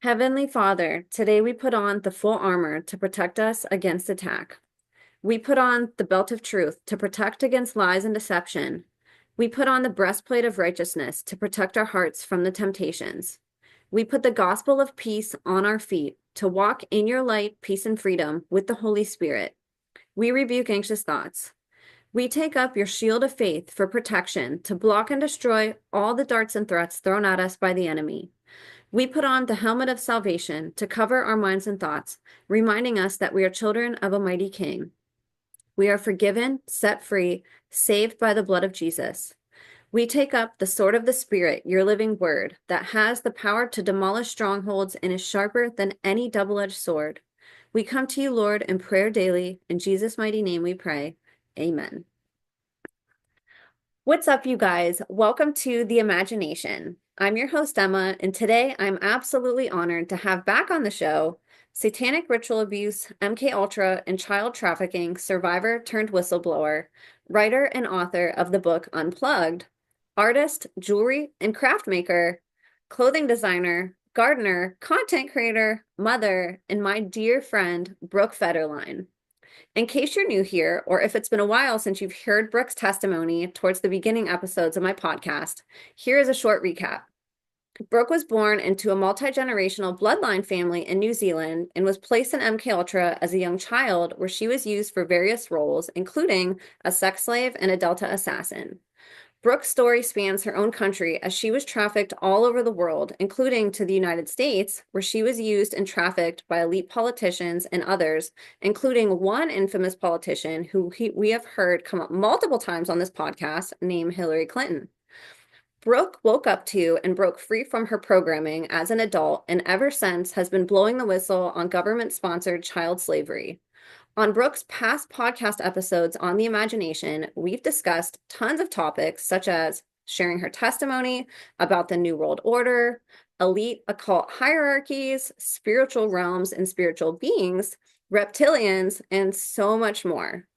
Heavenly Father, today we put on the full armor to protect us against attack. We put on the belt of truth to protect against lies and deception. We put on the breastplate of righteousness to protect our hearts from the temptations. We put the gospel of peace on our feet to walk in your light, peace, and freedom with the Holy Spirit. We rebuke anxious thoughts. We take up your shield of faith for protection to block and destroy all the darts and threats thrown at us by the enemy. We put on the helmet of salvation to cover our minds and thoughts, reminding us that we are children of a mighty King. We are forgiven, set free, saved by the blood of Jesus. We take up the sword of the Spirit, your living word, that has the power to demolish strongholds and is sharper than any double-edged sword. We come to you, Lord, in prayer daily. In Jesus' mighty name we pray. Amen. What's up, you guys? Welcome to The Imagination. I'm your host, Emma, and today I'm absolutely honored to have back on the show Satanic ritual abuse, MKUltra, and child trafficking survivor turned whistleblower, writer and author of the book Unplugged, artist, jewelry and craft maker, clothing designer, gardener, content creator, mother, and my dear friend, Brooke Federline. In case you're new here, or if it's been a while since you've heard Brooke's testimony towards the beginning episodes of my podcast, here is a short recap. Brooke was born into a multi-generational bloodline family in New Zealand and was placed in MKUltra as a young child, where she was used for various roles, including a sex slave and a Delta assassin. Brooke's story spans her own country as she was trafficked all over the world, including to the United States, where she was used and trafficked by elite politicians and others, including one infamous politician who we have heard come up multiple times on this podcast, named Hillary Clinton. Brooke woke up to and broke free from her programming as an adult, and ever since has been blowing the whistle on government-sponsored child slavery. On Brooke's past podcast episodes on the imagination, we've discussed tons of topics such as sharing her testimony about the New World Order, elite occult hierarchies, spiritual realms and spiritual beings, reptilians, and so much more.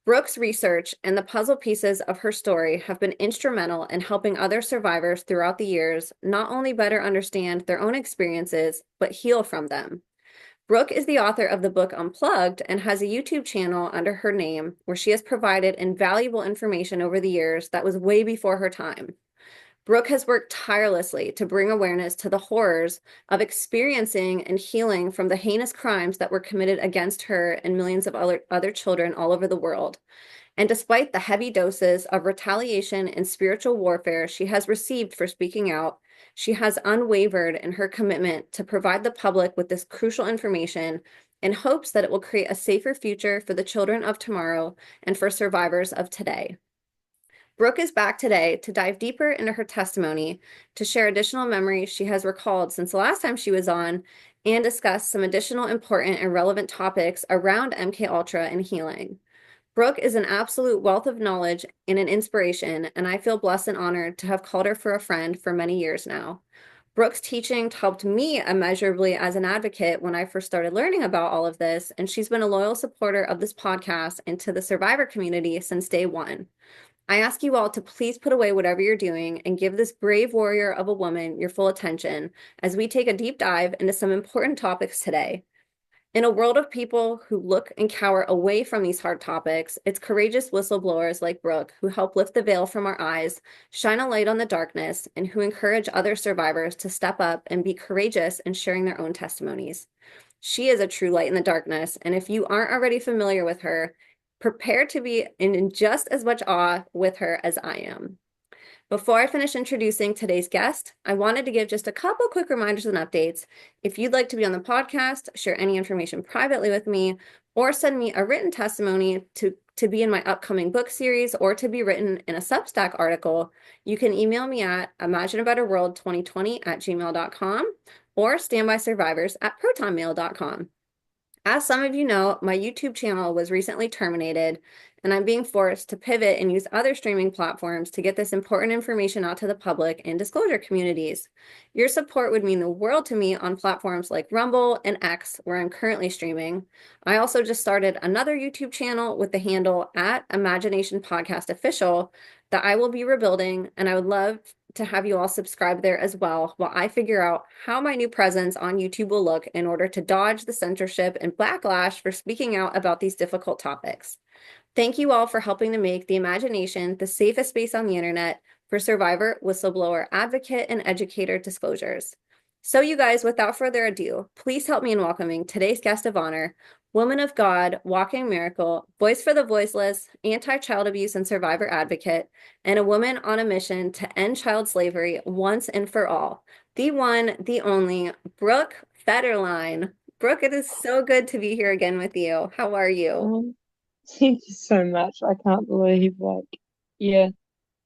Brooke's research and the puzzle pieces of her story have been instrumental in helping other survivors throughout the years not only better understand their own experiences, but heal from them. Brooke is the author of the book Unplugged and has a YouTube channel under her name where she has provided invaluable information over the years that was way before her time. Brooke has worked tirelessly to bring awareness to the horrors of experiencing and healing from the heinous crimes that were committed against her and millions of other children all over the world. And despite the heavy doses of retaliation and spiritual warfare she has received for speaking out, she has unwavered in her commitment to provide the public with this crucial information in hopes that it will create a safer future for the children of tomorrow and for survivors of today. Brooke is back today to dive deeper into her testimony, to share additional memories she has recalled since the last time she was on, and discuss some additional important and relevant topics around MKUltra and healing. Brooke is an absolute wealth of knowledge and an inspiration, and I feel blessed and honored to have called her for a friend for many years now. Brooke's teaching helped me immeasurably as an advocate when I first started learning about all of this, and she's been a loyal supporter of this podcast and to the survivor community since day one. I ask you all to please put away whatever you're doing and give this brave warrior of a woman your full attention as we take a deep dive into some important topics today. In a world of people who look and cower away from these hard topics, it's courageous whistleblowers like Brooke who help lift the veil from our eyes, shine a light on the darkness, and who encourage other survivors to step up and be courageous in sharing their own testimonies. She is a true light in the darkness, and if you aren't already familiar with her, prepare to be in just as much awe with her as I am. Before I finish introducing today's guest, I wanted to give just a couple quick reminders and updates. If you'd like to be on the podcast, share any information privately with me, or send me a written testimony to be in my upcoming book series or to be written in a Substack article, you can email me at imagineabetterworld2020@gmail.com or standbysurvivors@protonmail.com. As some of you know, my YouTube channel was recently terminated, and I'm being forced to pivot and use other streaming platforms to get this important information out to the public and disclosure communities. Your support would mean the world to me on platforms like Rumble and X, where I'm currently streaming. I also just started another YouTube channel with the handle @Imagination Podcast Official that I will be rebuilding, and I would love to have you all subscribe there as well while I figure out how my new presence on YouTube will look in order to dodge the censorship and backlash for speaking out about these difficult topics. Thank you all for helping to make the imagination the safest space on the internet for survivor, whistleblower, advocate, and educator disclosures. So you guys, without further ado, please help me in welcoming today's guest of honor, woman of God, walking miracle, voice for the voiceless, anti-child abuse and survivor advocate, and a woman on a mission to end child slavery once and for all. The one, the only, Brooke Federline. Brooke, it is so good to be here again with you. How are you? Thank you so much. I can't believe, yeah,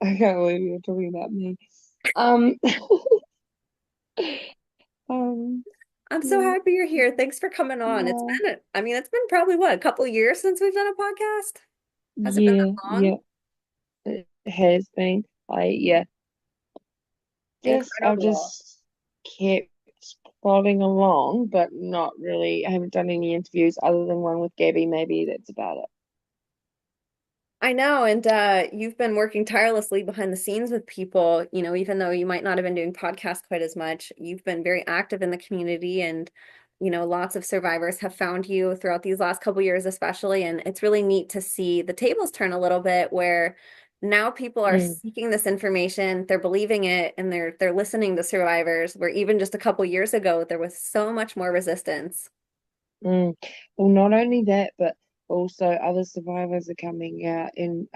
I can't believe you're talking about me. Um, um, I'm so yeah, happy you're here. Thanks for coming on. yeah, It's been probably what, a couple years since we've done a podcast? Has it been yeah, that long? yeah, it has been. Yeah, I've Incredible. just kept plodding along, but not really. I haven't done any interviews other than one with Gabby. Maybe that's about it. I know, and you've been working tirelessly behind the scenes with people, even though you might not have been doing podcasts quite as much, you've been very active in the community and lots of survivors have found you throughout these last couple years especially, and it's really neat to see the tables turn a little bit where now people are Mm, seeking this information, they're believing it, and they're listening to survivors where even just a couple years ago there was so much more resistance. mm. Well, not only that, but also other survivors are coming out and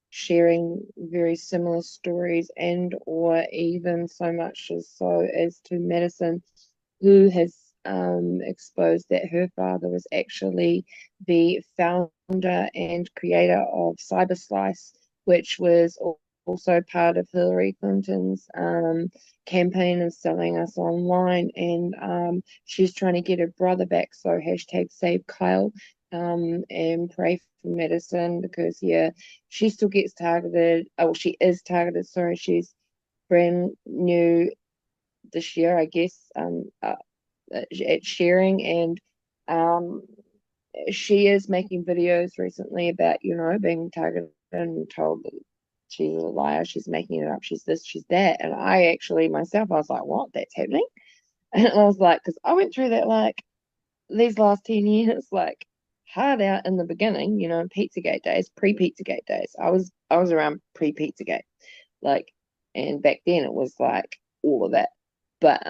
sharing very similar stories and or even so much as so as to Madison, who has exposed that her father was actually the founder and creator of Cyberslice, which was also part of Hillary Clinton's campaign of selling us online. And she's trying to get her brother back. So hashtag save Kyle, and pray for Madison because, yeah, she still gets targeted. Oh, she is targeted. Sorry, she's brand new this year, I guess, at sharing. And um, she is making videos recently about, being targeted and told that she's a liar, she's making it up, she's this, she's that. And I actually myself, I was like, what? That's happening? And I was like, because I went through that these last 10 years, hard out in the beginning, Pizzagate days, pre-Pizzagate days. I was around pre-Pizzagate, like, and back then it was like all of that. But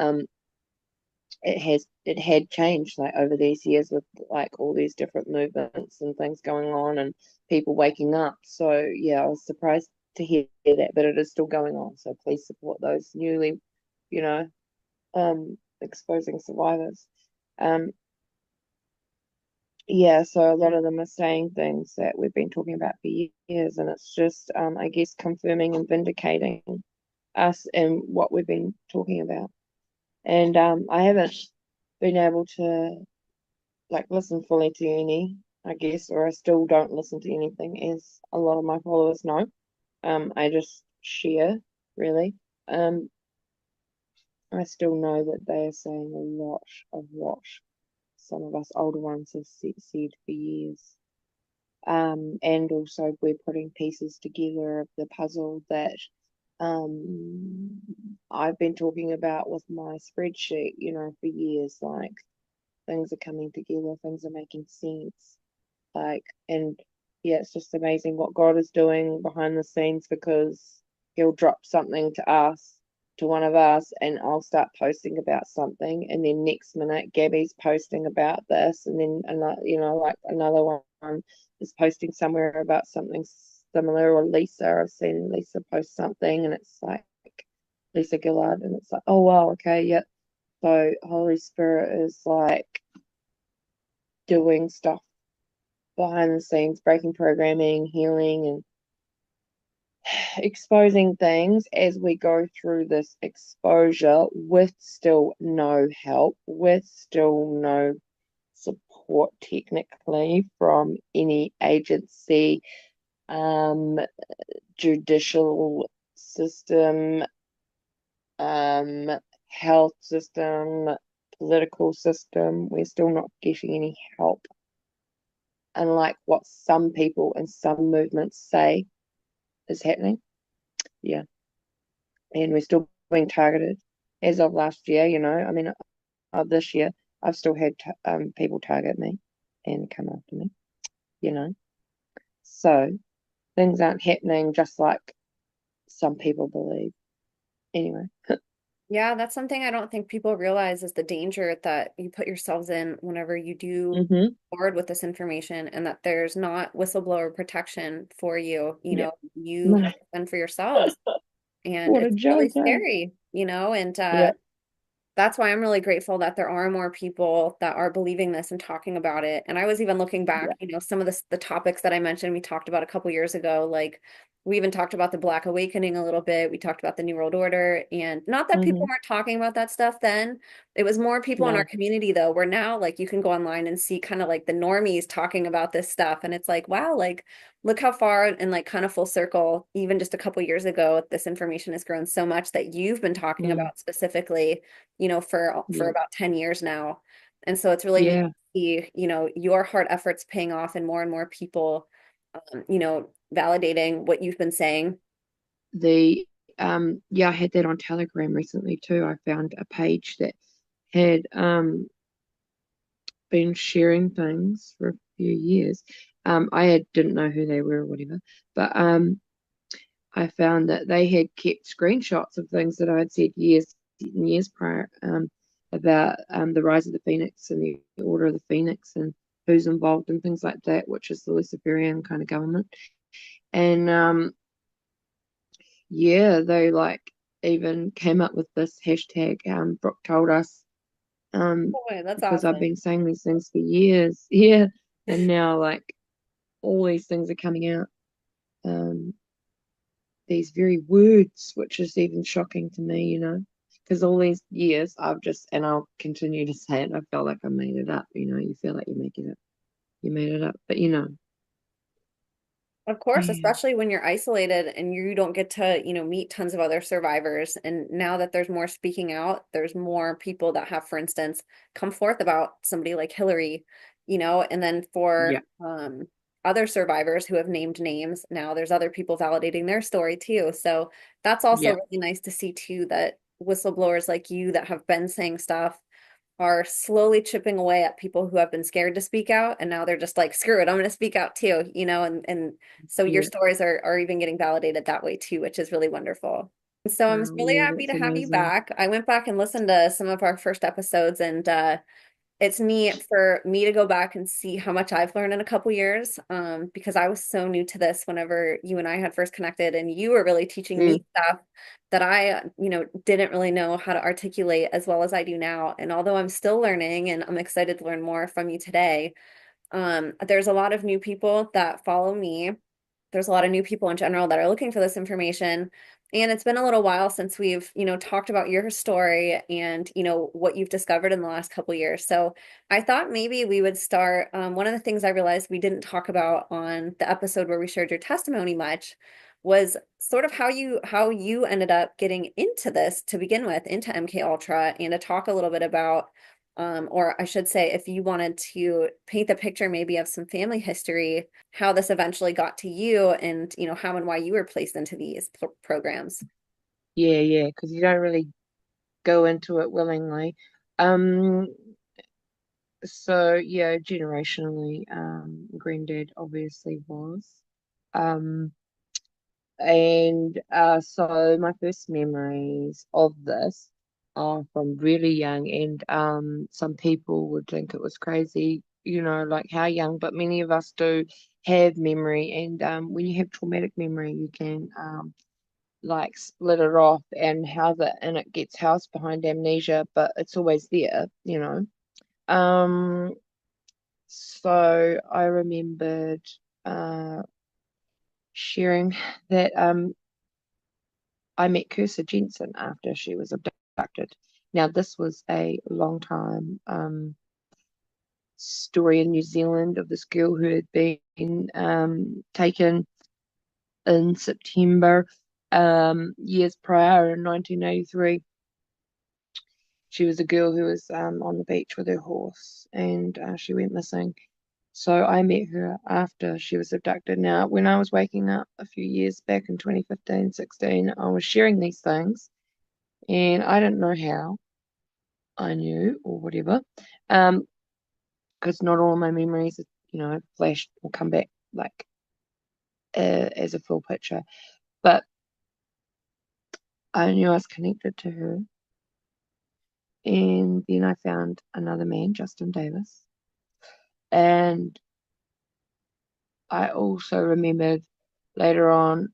it had changed like over these years with like all these different movements and things going on and people waking up. So yeah, I was surprised to hear that, but it is still going on. So please support those newly, you know, exposing survivors. Um, yeah, so a lot of them are saying things that we've been talking about for years, and it's just, I guess, confirming and vindicating us and what we've been talking about. And I haven't been able to listen fully to any, I guess, or I still don't listen to anything, as a lot of my followers know. I just share, really. Um, I still know that they are saying a lot of what some of us older ones have said for years. And also we're putting pieces together of the puzzle that I've been talking about with my spreadsheet, for years. Like things are coming together, things are making sense. And yeah, it's just amazing what God is doing behind the scenes because He'll drop something to us, to one of us, and I'll start posting about something, and then next minute Gabby's posting about this, and then another, another one is posting somewhere about something similar, or Lisa. I've seen Lisa post something, and it's like Lisa Gillard, and it's like, oh wow, okay, yep. So Holy Spirit is like doing stuff behind the scenes, breaking programming, healing, and exposing things as we go through this exposure with still no help, with still no support technically from any agency, um, judicial system, um, health system, political system. We're still not getting any help. Unlike what some people and some movements say is happening. Yeah. and we're still being targeted as of last year, you know. I mean, this year, I've still had people target me and come after me, you know. So things aren't happening just like some people believe. Anyway. Yeah, that's something I don't think people realize is the danger that you put yourselves in whenever you do Mm-hmm. forward with this information, and that there's not whistleblower protection for you. Yeah. You No, have to fend for yourselves, and what a it's really joke, eh? scary, and Yeah. that's why I'm really grateful that there are more people that are believing this and talking about it. And I was even looking back, Yeah. some of the topics that I mentioned we talked about a couple years ago, like we even talked about the Black Awakening a little bit. We talked about the New World Order, and not that people Mm-hmm. weren't talking about that stuff then. It was more people in our No. community though, where now like you can go online and see kind of like the normies talking about this stuff. And it's like, wow, like look how far and like kind of full circle, even just a couple years ago, this information has grown so much that you've been talking Mm. about specifically for Yeah. about 10 years now. And so it's really neat Yeah. to see, your hard efforts paying off and more people, validating what you've been saying. The yeah, I had that on Telegram recently too. I found a page that had been sharing things for a few years. Didn't know who they were or whatever, but I found that they had kept screenshots of things that I had said years and years prior, about the rise of the Phoenix and the Order of the Phoenix and who's involved and things like that, which is the Luciferian kind of government. And yeah, they like even came up with this hashtag, Brooke told us, Boy, that's because I've awesome. been saying these things for years. Yeah. And now like all these things are coming out. Um, these very words, which is even shocking to me, you know, because all these years I've just, and I'll continue to say it, I felt like I made it up, you know, you feel like you make it up, you made it up, but you know, Of course, yeah, especially when you're isolated and you don't get to, meet tons of other survivors. And now that there's more speaking out, there's more people that have, for instance, come forth about somebody like Hillary, and then yeah, for other survivors who have named names, now there's other people validating their story too. So that's also yeah, really nice to see too, that whistleblowers like you that have been saying stuff are slowly chipping away at people who have been scared to speak out, and now they're just like, screw it, I'm going to speak out too, and so your yeah. stories are even getting validated that way too, which is really wonderful. So I'm Oh, really yeah, happy that's to have you amazing. back. I went back and listened to some of our first episodes, and it's neat for me to go back and see how much I've learned in a couple years, because I was so new to this whenever you and I had first connected, and you were really teaching Mm, me stuff that I, didn't really know how to articulate as well as I do now. And although I'm still learning and I'm excited to learn more from you today, there's a lot of new people that follow me. There's a lot of new people in general that are looking for this information. And it's been a little while since we've, talked about your story and, what you've discovered in the last couple years. So I thought maybe we would start. One of the things I realized we didn't talk about on the episode where we shared your testimony much was sort of how you ended up getting into this to begin with, into MK Ultra, and to talk a little bit about or I should say, if you wanted to paint the picture maybe of some family history, how this eventually got to you and, how and why you were placed into these programs. yeah, yeah, because you don't really go into it willingly. Um, so yeah, generationally, granddad obviously was. Um, And so my first memories of this are from really young, and some people would think it was crazy, you know, like how young, but many of us do have memory. And when you have traumatic memory, you can like split it off and house it, and it gets housed behind amnesia, but it's always there, you know. Um, so I remembered uh sharing that I met Cursor Jensen after she was abducted. Now, this was a long time story in New Zealand of this girl who had been taken in September years prior in 1983. She was a girl who was on the beach with her horse, and she went missing. So I met her after she was abducted. Now, when I was waking up a few years back in 2015, 16, I was sharing these things and I didn't know how I knew or whatever. Um, because not all my memories, flash or come back like as a full picture. But I knew I was connected to her. And then I found another man, Justin Davis. And I also remembered later on,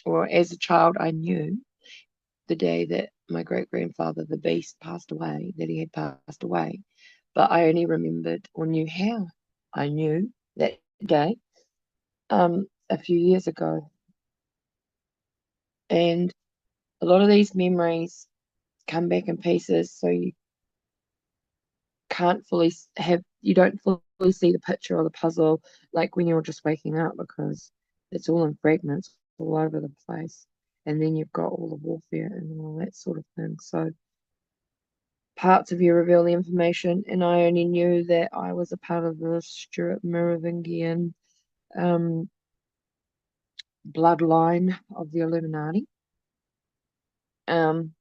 or as a child, I knew the day that my great grandfather, the Beast, passed away, that he had passed away. But I only remembered or knew how I knew that day a few years ago. And a lot of these memories come back in pieces, so you don't fully see the picture or the puzzle like when you're just waking up because it's all in fragments all over the place. And then you've got all the warfare and all that sort of thing. So parts of you reveal the information, and I only knew that I was a part of the Stuart Merovingian um, bloodline of the Illuminati. Um,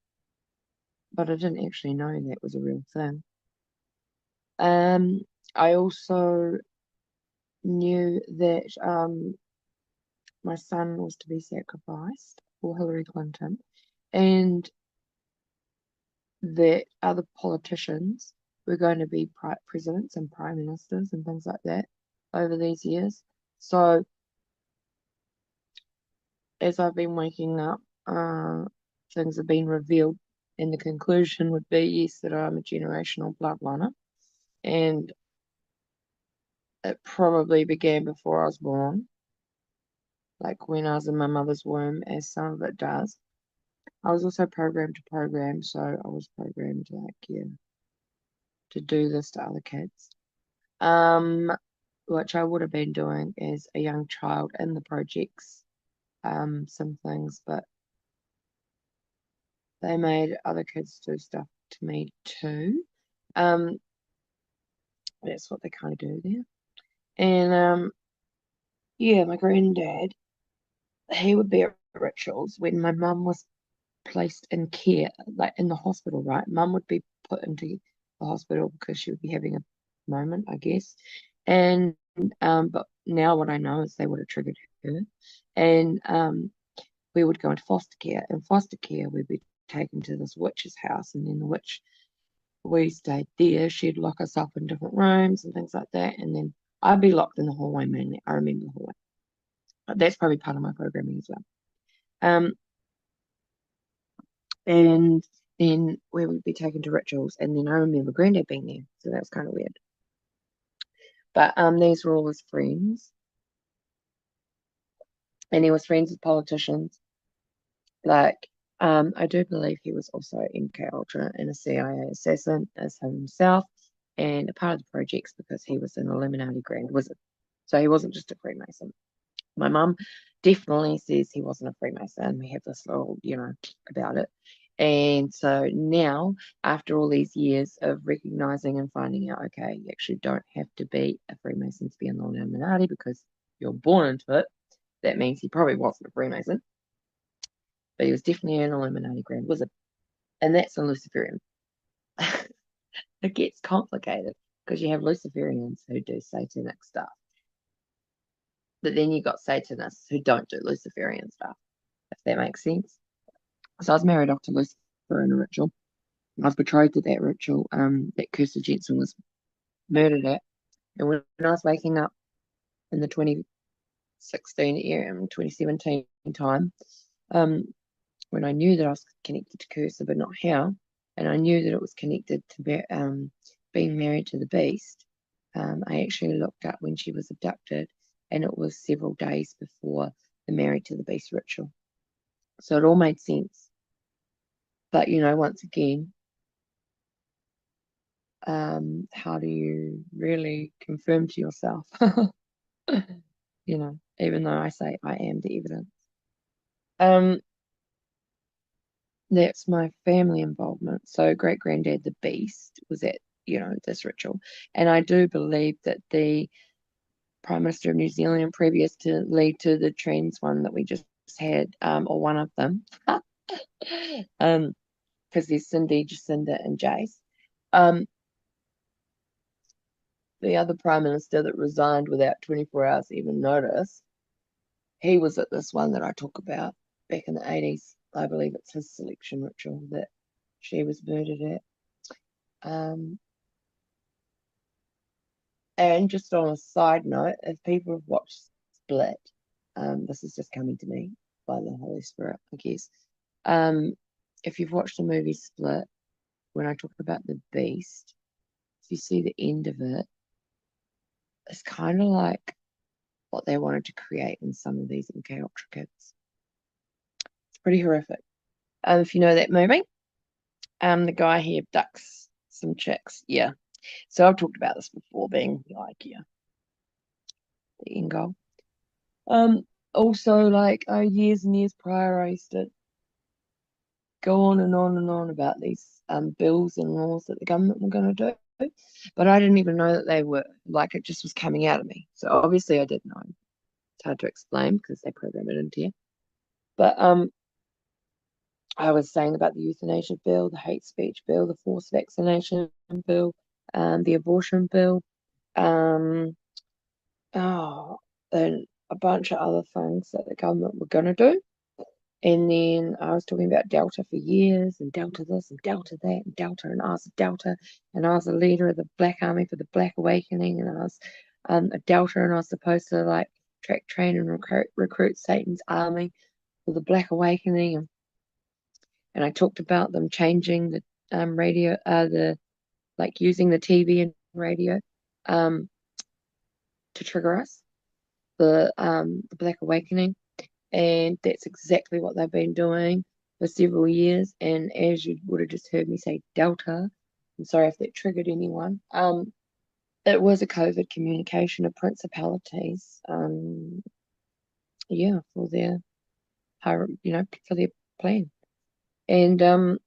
but I didn't actually know that was a real thing. Um, I also knew that my son was to be sacrificed for Hillary Clinton, and that other politicians were going to be presidents and prime ministers and things like that over these years. So as I've been waking up, things have been revealed, and the conclusion would be yes, that I'm a generational bloodliner, and it probably began before I was born, like when I was in my mother's womb, as some of it does. I was also programmed to program, so I was programmed like yeah to do this to other kids. Um, which I would have been doing as a young child in the projects, some things, but they made other kids do stuff to me too. Um, that's what they kind of do there. And yeah, my granddad, he would be at rituals when my mum was placed in care, like in the hospital, right? Mum would be put into the hospital because she would be having a moment, I guess. And but now what I know is they would have triggered her. And we would go into foster care. In foster care, we'd be taken to this witch's house, and then the witch, we stayed there. She'd lock us up in different rooms and things like that. And then I'd be locked in the hallway mainly. I remember the hallway. But that's probably part of my programming as well. Um, and then we would be taken to rituals, and then I remember Granddad being there, so that was kind of weird. But these were all his friends, and he was friends with politicians. Like, I do believe he was also MK Ultra and a CIA assassin as himself, and a part of the projects because he was an Illuminati Grand Wizard. So he wasn't just a Freemason. My mum definitely says he wasn't a Freemason. We have this little, about it. And so now, after all these years of recognizing and finding out, okay, you actually don't have to be a Freemason to be in the Illuminati because you're born into it. That means he probably wasn't a Freemason, but he was definitely an Illuminati Grand Wizard. And that's a Luciferian. It gets complicated because you have Luciferians who do satanic stuff. But then you got Satanists who don't do Luciferian stuff, if that makes sense. So I was married off to Lucifer in a ritual. I was betrothed to that ritual that Kirsten Jensen was murdered at. And when I was waking up in the 2016 era, 2017 time, um, when I knew that I was connected to Cursor, but not how, and I knew that it was connected to being married to the beast, I actually looked up when she was abducted, and it was several days before the married to the beast ritual. So it all made sense. But, once again, how do you really confirm to yourself? Even though I say I am the evidence. Um, that's my family involvement. So great granddad, the beast, was at this ritual. And I do believe that the Prime Minister of New Zealand, and previous to lead to the trans one that we just had, or one of them, because there's Cindy, Jacinda, and Jace. Um, the other Prime Minister that resigned without 24 hours even notice, he was at this one that I talk about back in the 80s. I believe it's his selection ritual that she was murdered at. Um, and just on a side note, if people have watched Split, this is just coming to me by the Holy Spirit, I guess. Um, if you've watched the movie Split, when I talk about the beast, if you see the end of it, it's kind of like what they wanted to create in some of these MK Ultra kids. It's pretty horrific. If you know that movie, the guy here abducts some chicks. Yeah. So I've talked about this before, being like, yeah, the end goal. Also, like, years and years prior, I used to go on and on and on about these bills and laws that the government were going to do, but I didn't even know that they were, like, it just was coming out of me. So obviously I didn't know. It's hard to explain because they program it into you. But I was saying about the euthanasia bill, the hate speech bill, the forced vaccination bill, the abortion bill, um, oh, and a bunch of other things that the government were going to do. And then I was talking about Delta for years, and Delta this, and Delta that, and Delta, and I was a Delta, and I was a leader of the Black Army for the Black Awakening, and I was a Delta, and I was supposed to like track, train, and recruit Satan's army for the Black Awakening, and I talked about them changing the radio, the like using the TV and radio um, to trigger us, the Black Awakening. And that's exactly what they've been doing for several years. And as you would have just heard me say Delta, I'm sorry if that triggered anyone. It was a COVID communication of principalities. Yeah, for their for their plan. And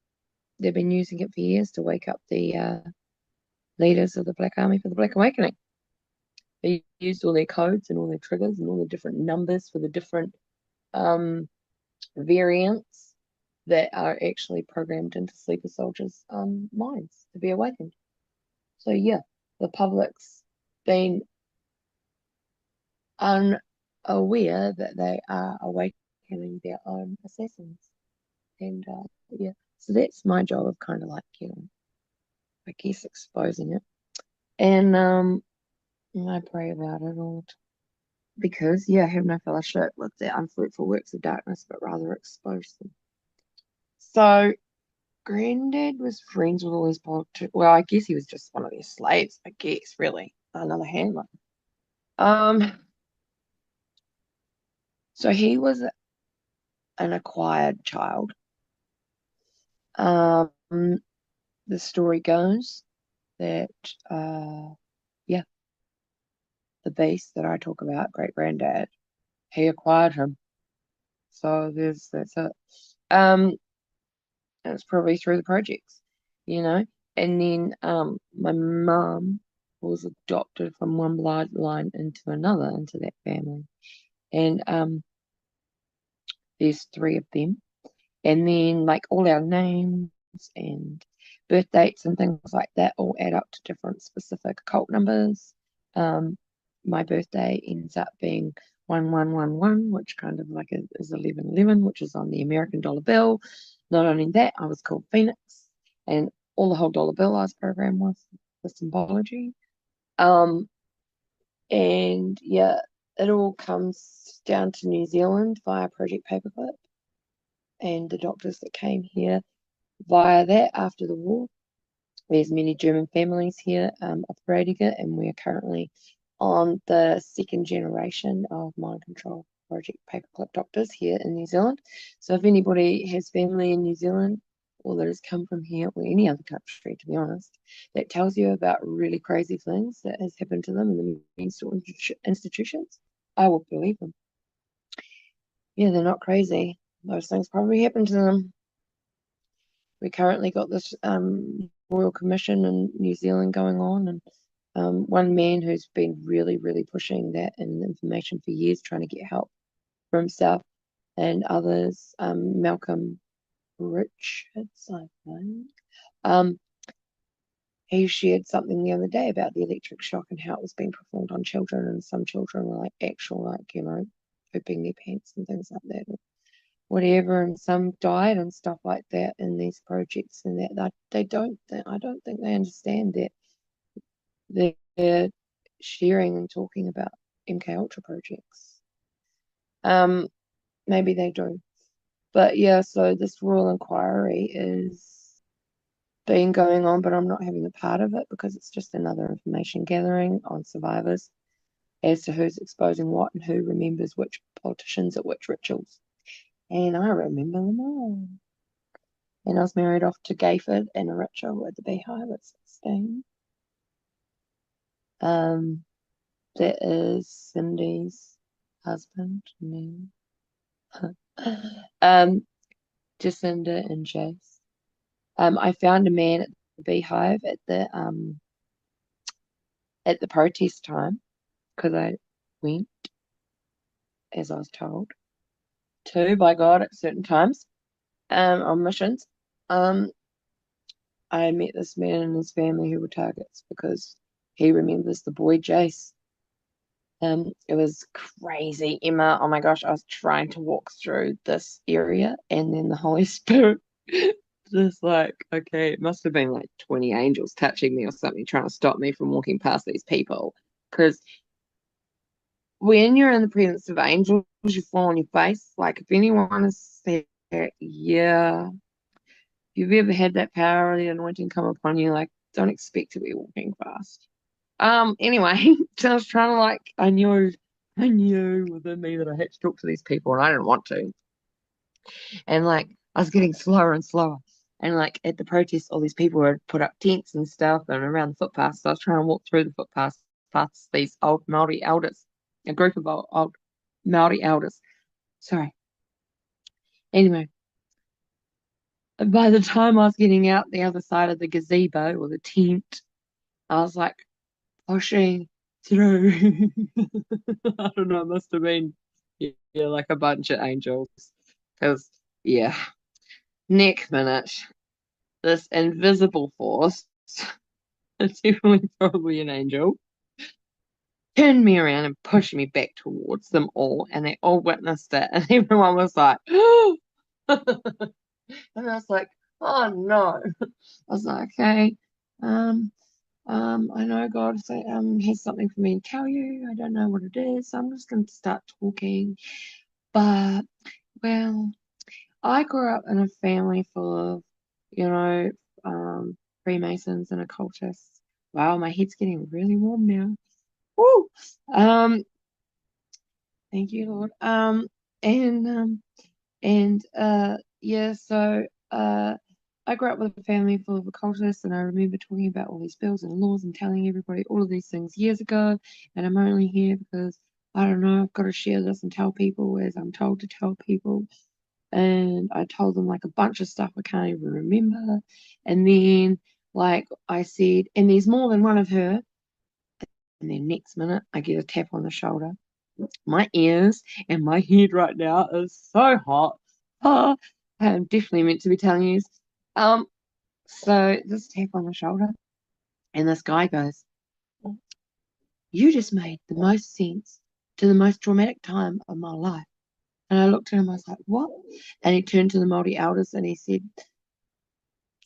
they've been using it for years to wake up the leaders of the Black Army for the Black Awakening. They used all their codes and all their triggers and all the different numbers for the different variants that are actually programmed into sleeper soldiers' minds to be awakened. So yeah, the public's been unaware that they are awakening their own assassins. And yeah, so that's my job of kind of like, I guess exposing it. And I pray about it all because yeah, I have no fellowship with the unfruitful works of darkness, but rather expose them. So Granddad was friends with all his politicians. Well, I guess he was just one of their slaves, I guess, really. Another handler. Um, so he was an acquired child. Um, the story goes that yeah, the beast that I talk about, great granddad, he acquired him. So that's it. Um, and it's probably through the projects, you know. And then my mum was adopted from one bloodline into another, into that family. And there's three of them. And then like all our names and birth dates and things like that all add up to different specific occult numbers. My birthday ends up being 1111, which kind of like is 1111, which is on the American dollar bill. Not only that, I was called Phoenix, and all the whole dollar bill I was programmed with the symbology. Um, and yeah, it all comes down to New Zealand via Project Paperclip and the doctors that came here via that after the war. There's many German families here operating it, and we are currently on the second generation of mind control Project Paperclip doctors here in New Zealand. So if anybody has family in New Zealand or that has come from here or any other country, to be honest, that tells you about really crazy things that has happened to them in the mental institutions, I will believe them. Yeah, they're not crazy. Those things probably happened to them. We currently got this Royal Commission in New Zealand going on, and one man who's been really, really pushing that and information for years, trying to get help for himself and others. Malcolm Richards, I think. Um, he shared something the other day about the electric shock and how it was being performed on children, and some children were like actual, like, pooping their pants and things like that, or whatever, and some died and stuff like that in these projects, and that they don't, I don't think they understand that they're sharing and talking about MK Ultra projects. Um, maybe they do, but yeah. So this royal inquiry is been going on, but I'm not having a part of it because it's just another information gathering on survivors as to who's exposing what and who remembers which politicians at which rituals. And I remember them all. And I was married off to Gayford and a ritual at the Beehive at 16. Um, that is Cindy's husband now. um, Jacinda and Jace. I found a man at the Beehive at the protest time because I went, as I was told, to by God at certain times on missions. Um, I met this man and his family who were targets because he remembers the boy Jace. It was crazy, Emma. Oh my gosh, I was trying to walk through this area, and then the Holy Spirit just like, okay, it must have been like 20 angels touching me or something, trying to stop me from walking past these people. Because when you're in the presence of angels, you fall on your face. Like, if anyone has said, yeah, if you've ever had that power or the anointing come upon you, like, don't expect to be walking fast. Anyway, so I was trying to, like, I knew within me that I had to talk to these people and I didn't want to. And like I was getting slower and slower. And like at the protest, all these people had put up tents and stuff and around the footpaths. So I was trying to walk through the footpaths past these old Maori elders, a group of old Maori elders. Sorry. Anyway, by the time I was getting out the other side of the gazebo or the tent, I was like pushing through. I don't know, it must have been, yeah, like a bunch of angels. Because, yeah, neck minute, this invisible force, it's definitely probably an angel, turned me around and pushed me back towards them all. And they all witnessed it. And everyone was like, oh. And I was like, oh no. I was like, okay. Um, I know God has something for me to tell you. I don't know what it is, so I'm just going to start talking. But well, I grew up in a family full of, you know, Freemasons and occultists. Wow, my head's getting really warm now. Woo! Um, thank you, Lord. And yeah, so I grew up with a family full of occultists, and I remember talking about all these bills and laws and telling everybody all of these things years ago. And I'm only here because I don't know, I've got to share this and tell people as I'm told to tell people. And I told them like a bunch of stuff I can't even remember. And then, like I said, and there's more than one of her. And then next minute, I get a tap on the shoulder. My ears and my head right now is so hot. Oh, I'm definitely meant to be telling you. Um, so this tap on the shoulder, and this guy goes, "You just made the most sense to the most traumatic time of my life." And I looked at him, I was like, "What?" And he turned to the Māori elders and he said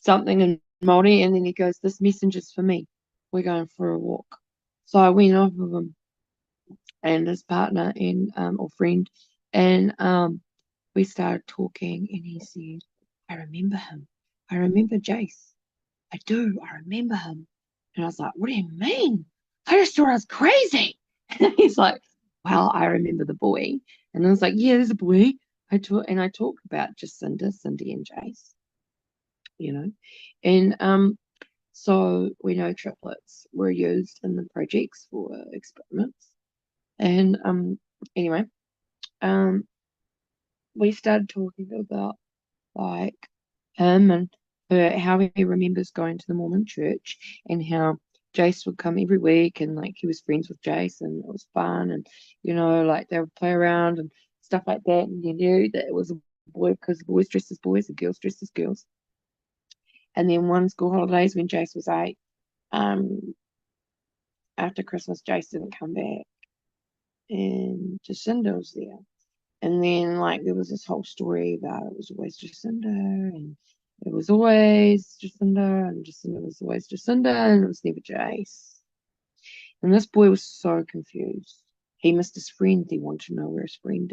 something in Māori, and then he goes, "This messenger's for me. We're going for a walk." So I went off of him and his partner and or friend, and we started talking, and he said, "I remember him. I remember Jace. I do. I remember him." And I was like, "What do you mean? I just thought I was crazy." And he's like, "Well, I remember the boy." And I was like, "Yeah, there's a boy." I talked about Jacinda, Cindy, and Jace, you know. And so we know triplets were used in the projects for experiments. And anyway, um we started talking about like him and how he remembers going to the Mormon church and how Jace would come every week and like he was friends with Jace and it was fun and like they would play around and stuff like that and you knew that it was a boy because the boys dressed as boys and girls dressed as girls. And then one school holidays when Jace was 8, um, after Christmas, Jace didn't come back and Jacinda was there. And then like there was this whole story about it was always Jacinda and it was always Jacinda and Jacinda was always Jacinda and it was never Jace. And this boy was so confused. He missed his friend. He wanted to know where his friend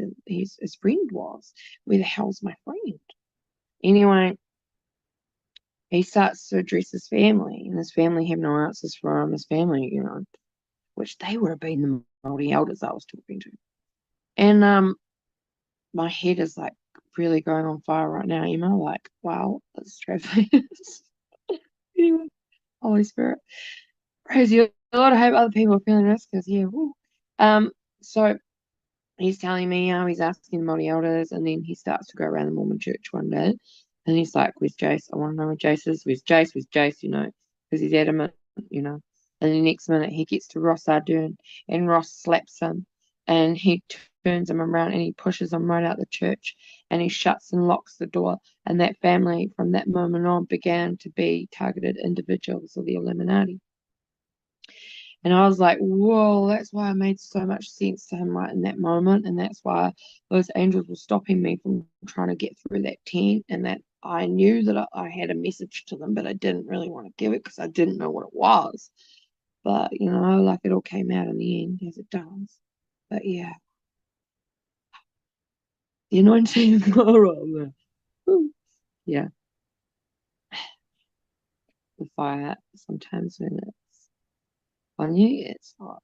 was. Where the hell's my friend? Anyway, he starts to address his family, and his family have no answers from his family, which they would have been the Māori elders I was talking to. And my head is like really going on fire right now, Emma. Like, wow, that's traffic. Anyway, Holy Spirit, praise you, Lord. I hope other people are feeling this because yeah, woo. So he's telling me how he's asking the Māori elders, and then he starts to go around the Mormon church one day, and he's like, "Where's Jace? I want to know where Jace is. Where's Jace? Where's Jace?" Because he's adamant, And the next minute he gets to Ross Ardern, and Ross slaps him, and he turns him around and he pushes him right out the church, and he shuts and locks the door. And that family, from that moment on, began to be targeted individuals of the Illuminati. And I was like, whoa, that's why it made so much sense to him right in that moment. And that's why those angels were stopping me from trying to get through that tent. And that I knew that I had a message to them, but I didn't really want to give it because I didn't know what it was. But, like it all came out in the end, as it does. But yeah, the anointing. Yeah, the fire sometimes when it's on you, it's hot.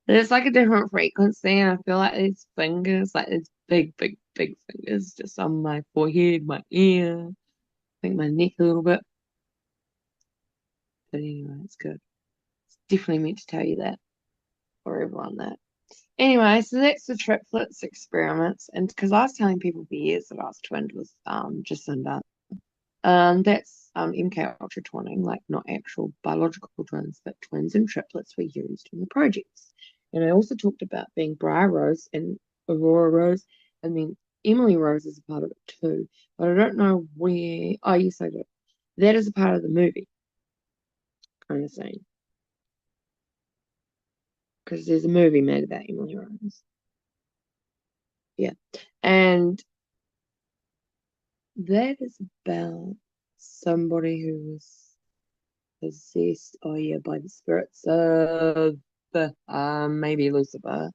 There's like a different frequency, and I feel like these fingers, like these big, big, big fingers, just on my forehead, my ear, I think my neck a little bit. But anyway, it's good. It's definitely meant to tell you that, or everyone that. Anyway, so that's the triplets experiments, and because I was telling people for years that I was twinned with Jacinda, that's MK Ultra twinning, like not actual biological twins, but twins and triplets were used in the projects. And I also talked about being Briar Rose and Aurora Rose, and then Emily Rose is a part of it too. But I don't know where. Oh, yes, I do. That is a part of the movie, kind of saying, because there's a movie made about Emily Rose. Yeah, and that is about somebody who was possessed, oh yeah, by the spirits of maybe Lucifer,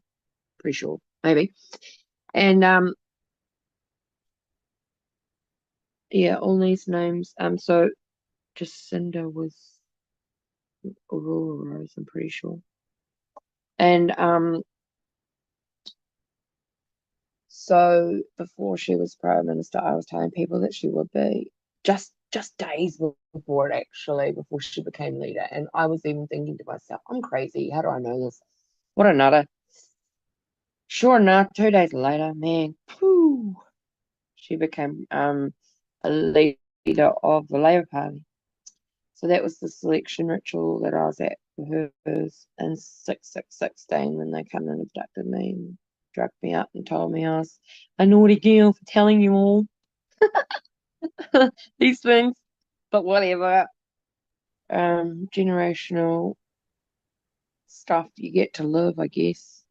pretty sure, maybe. And yeah, all these names. So Jacinda was Aurora Rose, I'm pretty sure. And so before she was Prime Minister, I was telling people that she would be just days before it actually, before she became leader. And I was even thinking to myself, I'm crazy. How do I know this? What a nutter. Sure enough, 2 days later, man, phew, she became a leader of the Labour Party. So that was the selection ritual that I was at for hers in 6/6/16 when they come and abducted me and drugged me up and told me I was a naughty girl for telling you all these things. But whatever. Generational stuff you get to live, I guess.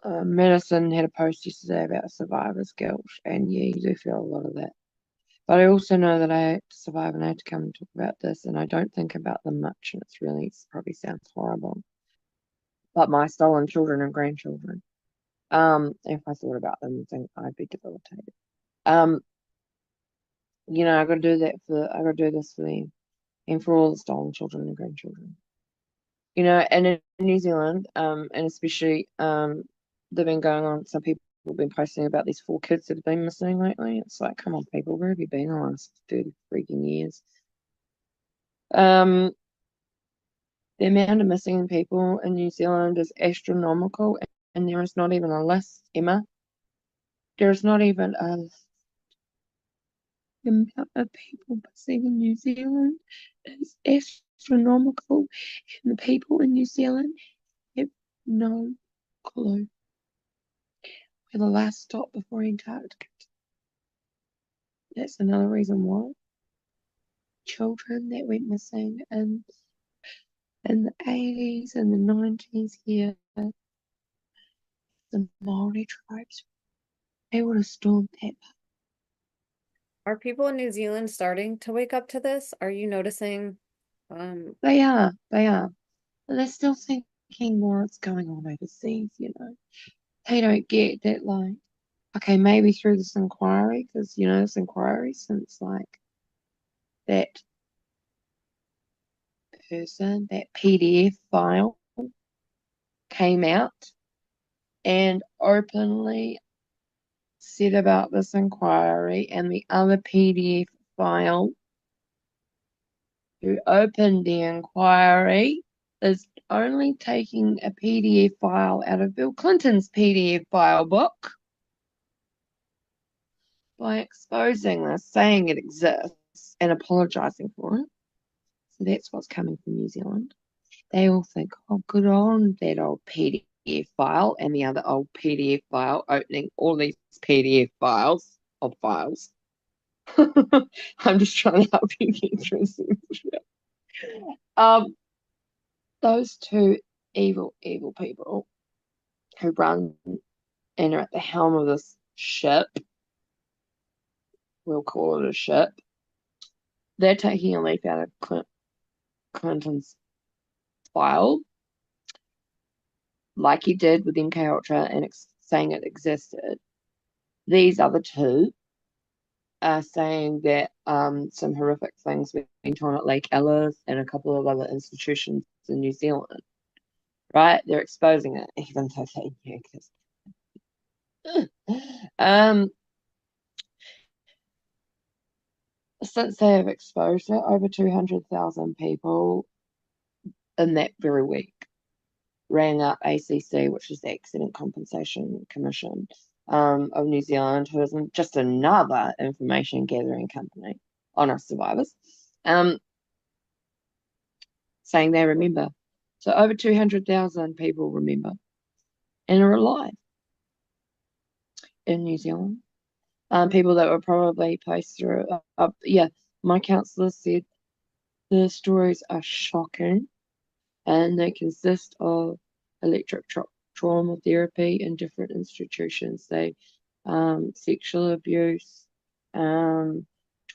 Medicine had a post yesterday about survivor's guilt, and yeah, you do feel a lot of that. But I also know that I had to survive and I had to come and talk about this, and I don't think about them much, and it probably sounds horrible. But my stolen children and grandchildren, if I thought about them, I think I'd be debilitated. Um, I got to do this for them and for all the stolen children and grandchildren. And in New Zealand, and especially, they've been going on, some people have been posting about these 4 kids that have been missing lately. It's like, come on, people, where have you been the last 30 freaking years? Um, the amount of missing people in New Zealand is astronomical, and there is not even a list, Emma. There's not even a The amount of people missing in New Zealand is astronomical, and the people in New Zealand have no clue. We're the last stop before Antarctica. That's another reason why children that went missing in the 80s and the 90s here, the Maori tribes, they would have stormed that. Are people in New Zealand starting to wake up to this? Are you noticing? Um, They are. But they're still thinking more what's going on overseas, you know. They don't get that, like, okay, maybe through this inquiry, because, you know, this inquiry, since, like, that person, that PDF file came out and openly said about this inquiry, and the other PDF file who opened the inquiry is only taking a PDF file out of Bill Clinton's PDF file book by exposing this, saying it exists, and apologizing for it. So that's what's coming from New Zealand. They all think, oh, good on that old PDF file, and the other old PDF file opening all these PDF files of files. I'm just trying to help you get through this. Um, those two evil, evil people who run and are at the helm of this ship, we'll call it a ship, they're taking a leaf out of Clinton's file, like he did with MK Ultra, and saying it existed. These other two are saying that some horrific things were being done at Lake Ellis and a couple of other institutions in New Zealand. Right? They're exposing it, even though they knew existed. Since they have exposed it, over 200,000 people in that very week rang up ACC, which is the Accident Compensation Commission of New Zealand, who is just another information gathering company on us survivors, saying they remember. So over 200,000 people remember and are alive in New Zealand. People that were probably placed through, yeah, my counsellor said the stories are shocking, and they consist of electric trauma therapy in different institutions. They sexual abuse,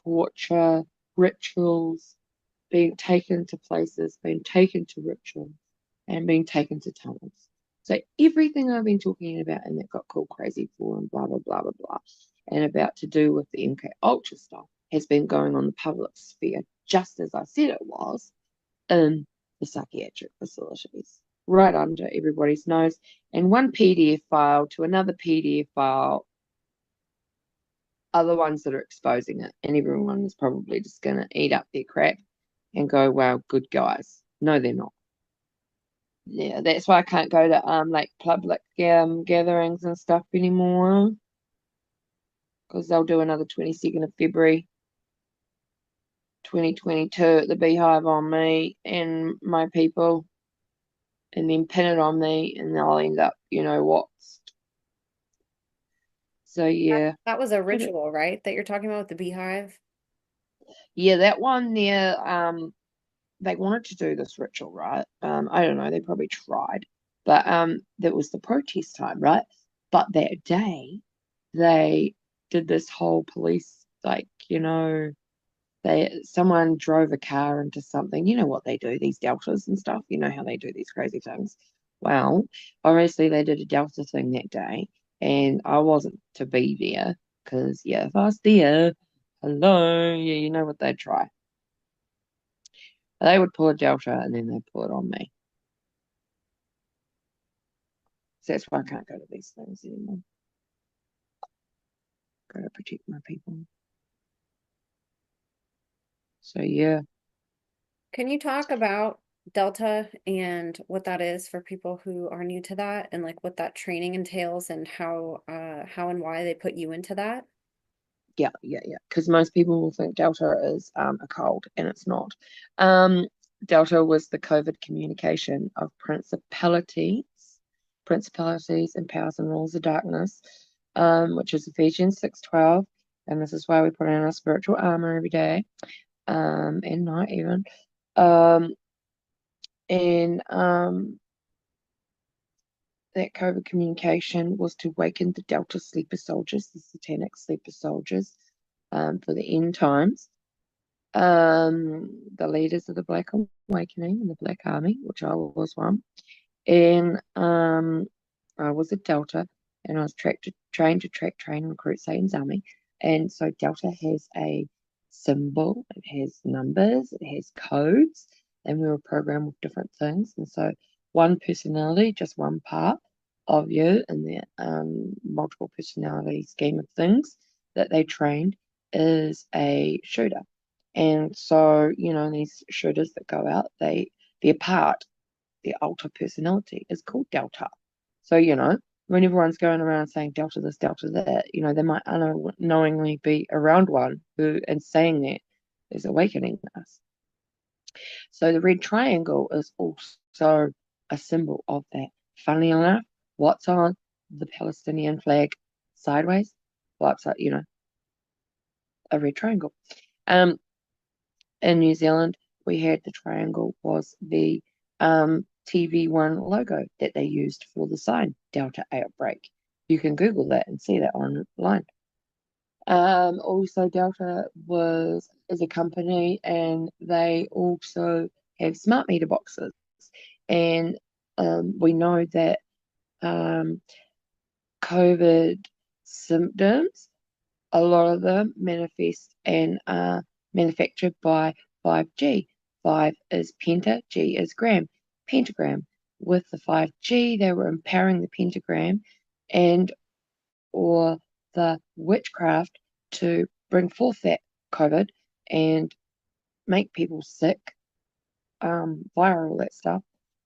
torture, rituals, being taken to places, being taken to rituals, and being taken to tunnels. So everything I've been talking about and that got called crazy for and blah blah blah blah blah, and about to do with the MK Ultra stuff has been going on the public sphere, just as I said it was, in the psychiatric facilities, right under everybody's nose, and one PDF file to another PDF file are the ones that are exposing it, and everyone is probably just going to eat up their crap and go, wow, good guys. No, they're not. Yeah, that's why I can't go to like public gatherings and stuff anymore, because they'll do another 22nd of February 2022 at the Beehive on me and my people, and then pin it on me, and they'll end up, you know what. So yeah, that was a but it, ritual, right? That you're talking about with the beehive. yeah, that one there, they wanted to do this ritual, right? I don't know, they probably tried, but that was the protest time, right? But that day, they did this whole police, like, you know, someone drove a car into something. You know what they do, these deltas and stuff. You know how they do these crazy things. Well, obviously they did a delta thing that day, and I wasn't to be there because yeah, if I was there, hello, yeah, you know what they'd try. They would pull a delta and then they'd pull it on me. So that's why I can't go to these things anymore. Got to protect my people. So yeah. Can you talk about Delta and what that is for people who are new to that, and like what that training entails and how and why they put you into that? Yeah. Because most people will think Delta is a cold, and it's not. Um, Delta was the COVID communication of principalities and powers and rules of darkness, which is Ephesians 6:12, and this is why we put on our spiritual armor every day, and night even. Um, and that COVID communication was to awaken the Delta sleeper soldiers, the Satanic sleeper soldiers, for the end times. The leaders of the Black Awakening and the Black Army, which I was one, and I was a Delta, and I was trained to track, train, and recruit Satan's army. And so Delta has a symbol, it has numbers, it has codes, and we were programmed with different things. And so one personality, just one part of you in the multiple personality scheme of things that they trained is a shooter. And so, these shooters that go out, their part, their alter personality is called Delta. So, when everyone's going around saying Delta this, Delta that, they might unknowingly be around one who, and saying that, is awakening us. So the red triangle is also a symbol of that. Funnily enough, what's on the Palestinian flag sideways? What's up, a red triangle. In New Zealand, we had the triangle was the TV1 logo that they used for the sign, Delta Outbreak. You can Google that and see that online. Also, Delta is a company, and they also have smart meter boxes. And we know that COVID symptoms, a lot of them manifest and are manufactured by 5G. 5 is penta, G is gram, pentagram. With the 5G, they were empowering the pentagram and or the witchcraft to bring forth that COVID and make people sick, viral, all that stuff.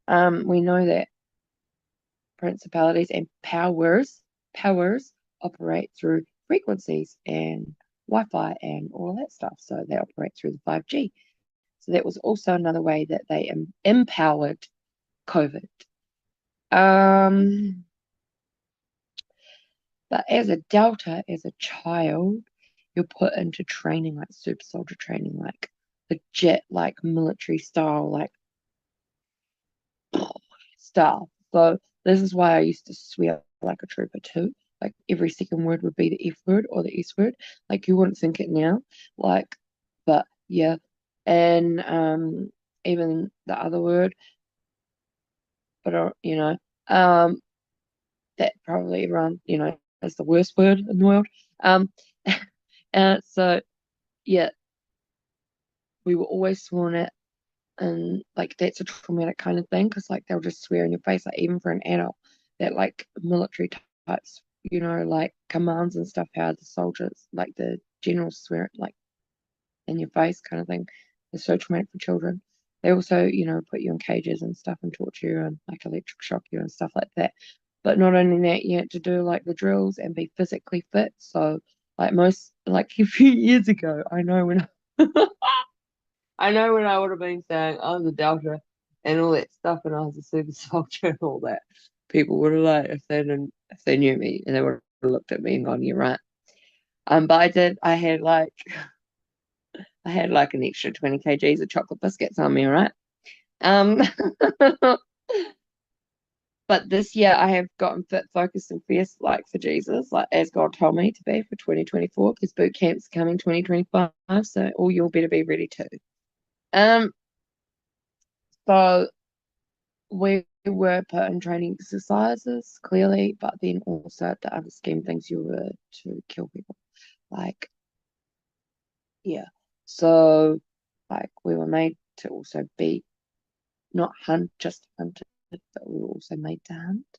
We know that principalities and powers operate through frequencies and Wi-Fi and all that stuff. So they operate through the 5G. So that was also another way that they empowered COVID. Um, but as a Delta, as a child, you're put into training, like super soldier training, like legit, like military style, like stuff. So this is why I used to swear like a trooper too. Like every second word would be the F word or the S word. Like you wouldn't think it now. Like, but yeah. And even the other word, but that probably everyone, is the worst word in the world. Um so yeah, we were always sworn at, and like that's a traumatic kind of thing because like they'll just swear in your face, like even for an adult, that like military types, like commands and stuff, how the soldiers, like the generals swear it like in your face kind of thing. It's so traumatic for children. They also, put you in cages and stuff and torture you and like electric shock you and stuff like that. But not only that, you had to do like the drills and be physically fit. So like a few years ago, I know when I would have been saying I was a Delta and all that stuff, and I was a super soldier and all that, people would have like if they knew me, and they would have looked at me and gone, "You're right." But I had like an extra 20 kgs of chocolate biscuits on me, right? Um, but this year I have gotten fit, focused, and fierce, like for Jesus, like as God told me to be for 2024, because boot camp's coming 2025, so all you'll better be ready too. Um, so we were put in training exercises, clearly, but then also the other scheme things you were to kill people. Like, yeah. So, like, we were made to also be not just hunted, but we were also made to hunt.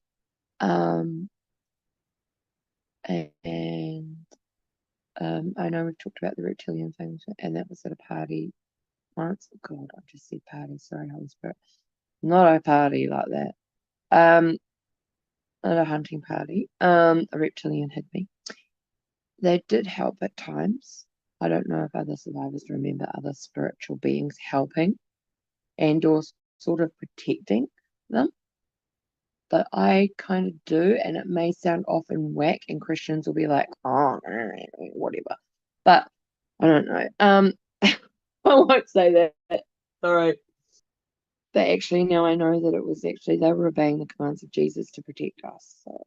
Um, and I know we've talked about the reptilian things, and that was at a party once. Oh God, I just said party. Sorry, Holy Spirit. Not a party like that. At a hunting party. A reptilian hit me. they did help at times. I don't know if other survivors remember other spiritual beings helping and or sort of protecting them, but I kind of do, and it may sound off and whack, and Christians will be like, oh, whatever. But I don't know. I won't say that. Sorry. But actually, now I know that it was actually they were obeying the commands of Jesus to protect us. So,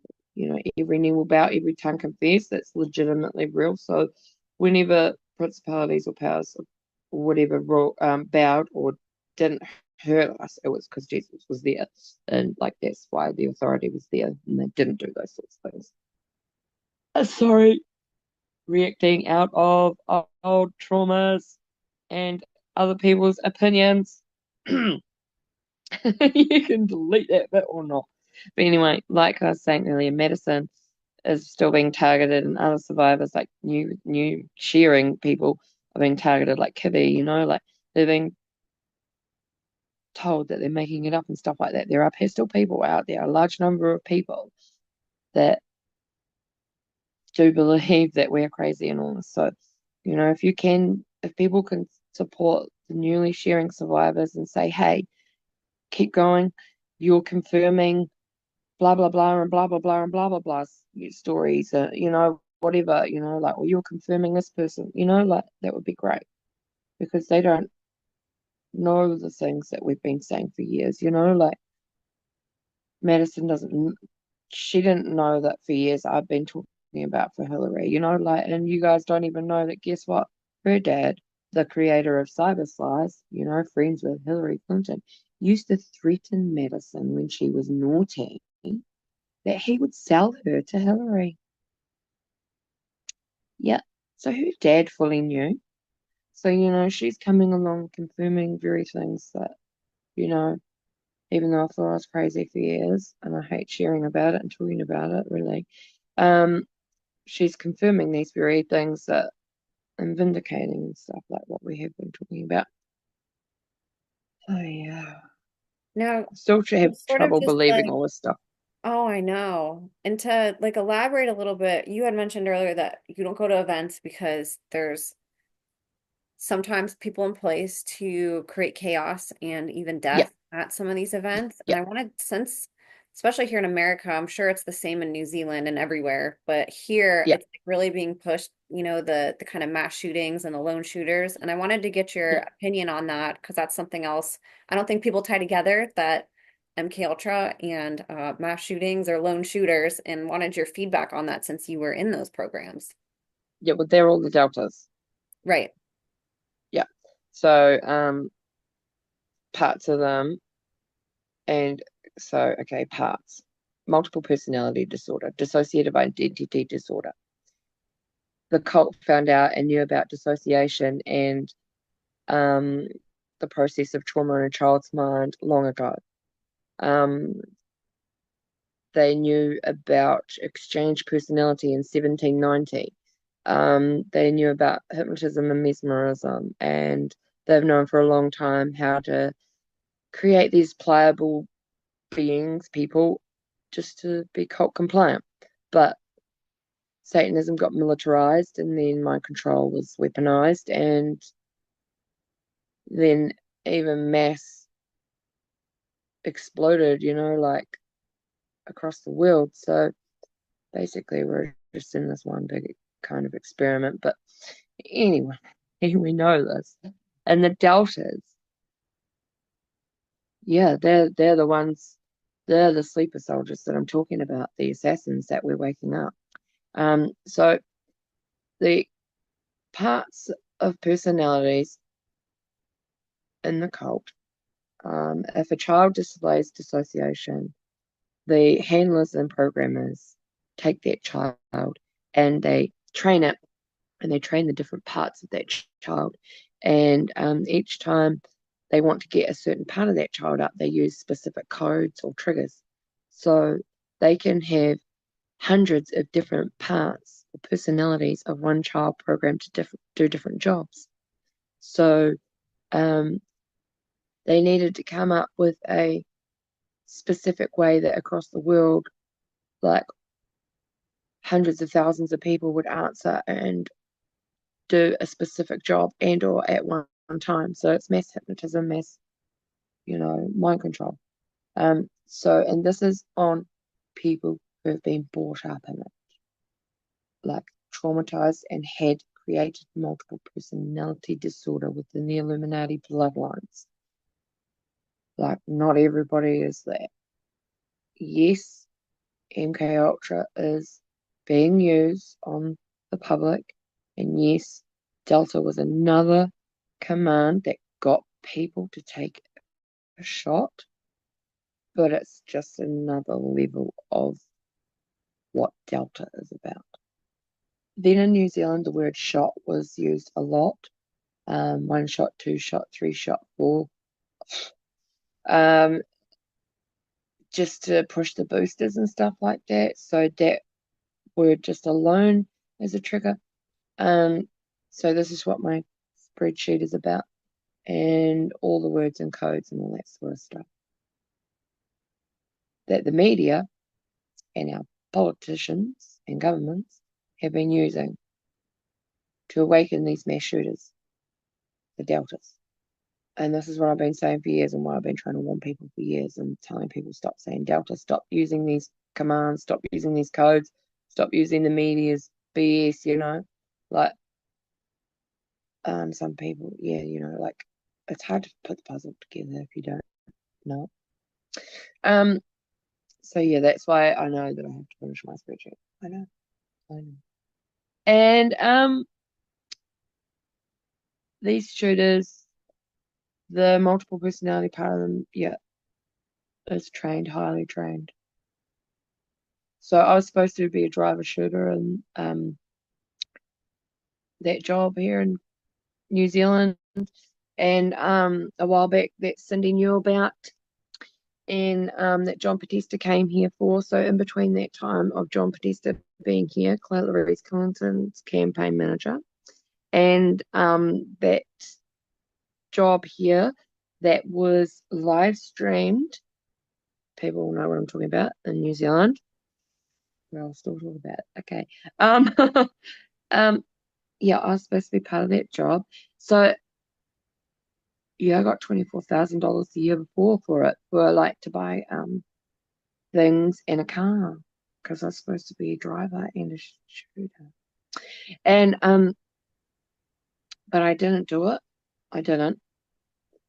every knee will bow, every tongue confess. That's legitimately real. So, whenever principalities or powers or whatever bowed or didn't hurt us, it was because Jesus was there, and like that's why the authority was there, and they didn't do those sorts of things. Sorry, reacting out of old traumas and other people's opinions. You can delete that bit or not. But anyway, like I was saying earlier, medicine is still being targeted, and other survivors, like new sharing people, are being targeted, like Kibby, like they're being told that they're making it up and stuff like that. There are still people out there, a large number of people that do believe that we're crazy and all this. So, if people can support the newly sharing survivors and say, hey, keep going, you're confirming blah blah blah and blah blah blah and blah blah blah stories, whatever, like, well, you're confirming this person, like that would be great because they don't know the things that we've been saying for years, like Madison doesn't, she didn't know that for years I've been talking about for Hillary, like, and you guys don't even know that, guess what? Her dad, the creator of Cyber Slice, friends with Hillary Clinton, used to threaten Madison when she was naughty that he would sell her to Hillary. Yeah. So her dad fully knew. So, she's coming along confirming very things that, you know, even though I thought I was crazy for years and I hate sharing about it and talking about it really, um, she's confirming these very things that and vindicating stuff like what we have been talking about. Oh yeah. Now, Still have sort of trouble just believing like, all this stuff. oh, I know. And to like elaborate a little bit, you had mentioned earlier that you don't go to events because there's sometimes people in place to create chaos and even Yeah, death at some of these events. And yeah, I wanted, since, especially here in America, I'm sure it's the same in New Zealand and everywhere, but here yeah, it's like really being pushed, the kind of mass shootings and the lone shooters. And I wanted to get your yeah. opinion on that because that's something else I don't think people tie together, that MK Ultra and mass shootings or lone shooters, and wanted your feedback on that since you were in those programs. Yeah, but they're all the deltas. Right. Yeah. So parts of them. And so, okay, parts. Multiple personality disorder, dissociative identity disorder. The cult found out and knew about dissociation and um, the process of trauma in a child's mind long ago. Um, they knew about exchange personality in 1790. They knew about hypnotism and mesmerism, and they've known for a long time how to create these pliable beings, people, just to be cult compliant. But Satanism got militarized, and then mind control was weaponized, and then even mass exploded, like across the world. So basically, we're just in this one big kind of experiment. But anyway, we know this. And the deltas, yeah, they're the ones, they're the sleeper soldiers that I'm talking about, the assassins that we're waking up. So the parts of personalities in the cult, if a child displays dissociation, the handlers and programmers take that child and they train it, and they train the different parts of that child. And each time they want to get a certain part of that child up, they use specific codes or triggers. So they can have hundreds of different parts or personalities of one child programmed to do different jobs. So um, they needed to come up with a specific way that across the world, like hundreds of thousands of people would answer and do a specific job and or at one time. So it's mass hypnotism, mass, mind control. And this is on people who have been brought up in it, like traumatized and had created multiple personality disorder within the Illuminati bloodlines. Like, not everybody is that. Yes, MK Ultra is being used on the public, and yes, Delta was another command that got people to take a shot, but it's just another level of what Delta is about. Then in New Zealand, the word shot was used a lot. One shot, two shot, three shot, four. Um, just to push the boosters and stuff like that. So that word just alone is a trigger. So this is what my spreadsheet is about, and all the words and codes and all that sort of stuff that the media and our politicians and governments have been using to awaken these mass shooters, the deltas. And this is what I've been saying for years, and why I've been trying to warn people for years and telling people stop saying delta, stop using these commands, stop using these codes, stop using the media's BS, like some people, yeah, like it's hard to put the puzzle together if you don't know. So yeah, that's why I know that I have to finish my spreadsheet. I know. And these shooters, the multiple personality part of them, yeah, is trained, highly trained. So I was supposed to be a driver shooter and that job here in New Zealand, and a while back that Cindy knew about, and that John Podesta came here for. So in between that time of John Podesta being here, Claire Clinton's campaign manager, and that job here that was live streamed. People know what I'm talking about in New Zealand. Well, I'll still talk about it. Okay. Yeah, I was supposed to be part of that job. So yeah, I got $24,000 a year before for it, for like to buy things and a car, because I was supposed to be a driver and a shooter. And but I didn't do it. I didn't.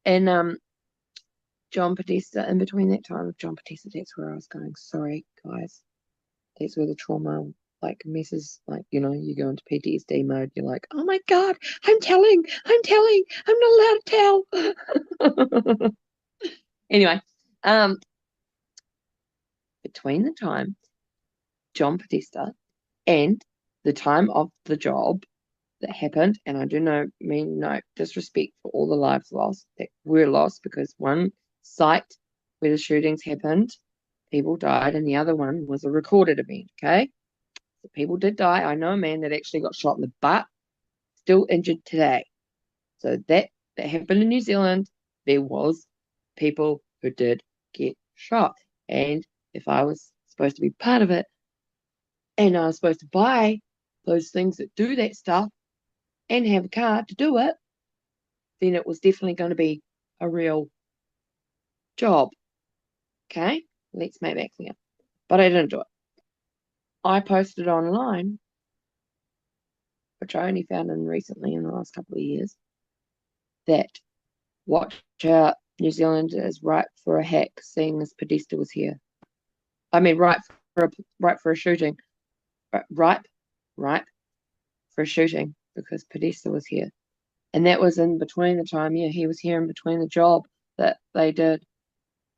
And John Podesta, in between that time of John Podesta, that's where I was going, sorry guys. That's where the trauma like messes, like, you go into PTSD mode. You're like, oh my God, I'm telling, I'm not allowed to tell. Anyway, between the time John Podesta and the time of the job that happened, and I do mean no disrespect for all the lives lost that were lost, because one site where the shootings happened, people died, and the other one was a recorded event, okay? So people did die. I know a man that actually got shot in the butt, still injured today. So that happened in New Zealand. There was people who did get shot. And if I was supposed to be part of it, and I was supposed to buy those things that do that stuff and have a car to do it, then it was definitely going to be a real job. Okay? Let's make that clear. But I didn't do it. I posted online, which I only found in recently in the last couple of years, that watch out, New Zealand is ripe for a hack, seeing as Podesta was here. I mean, ripe for a shooting. Ripe for a shooting, because Podesta was here. And that was in between the time, yeah, he was here in between the job that they did.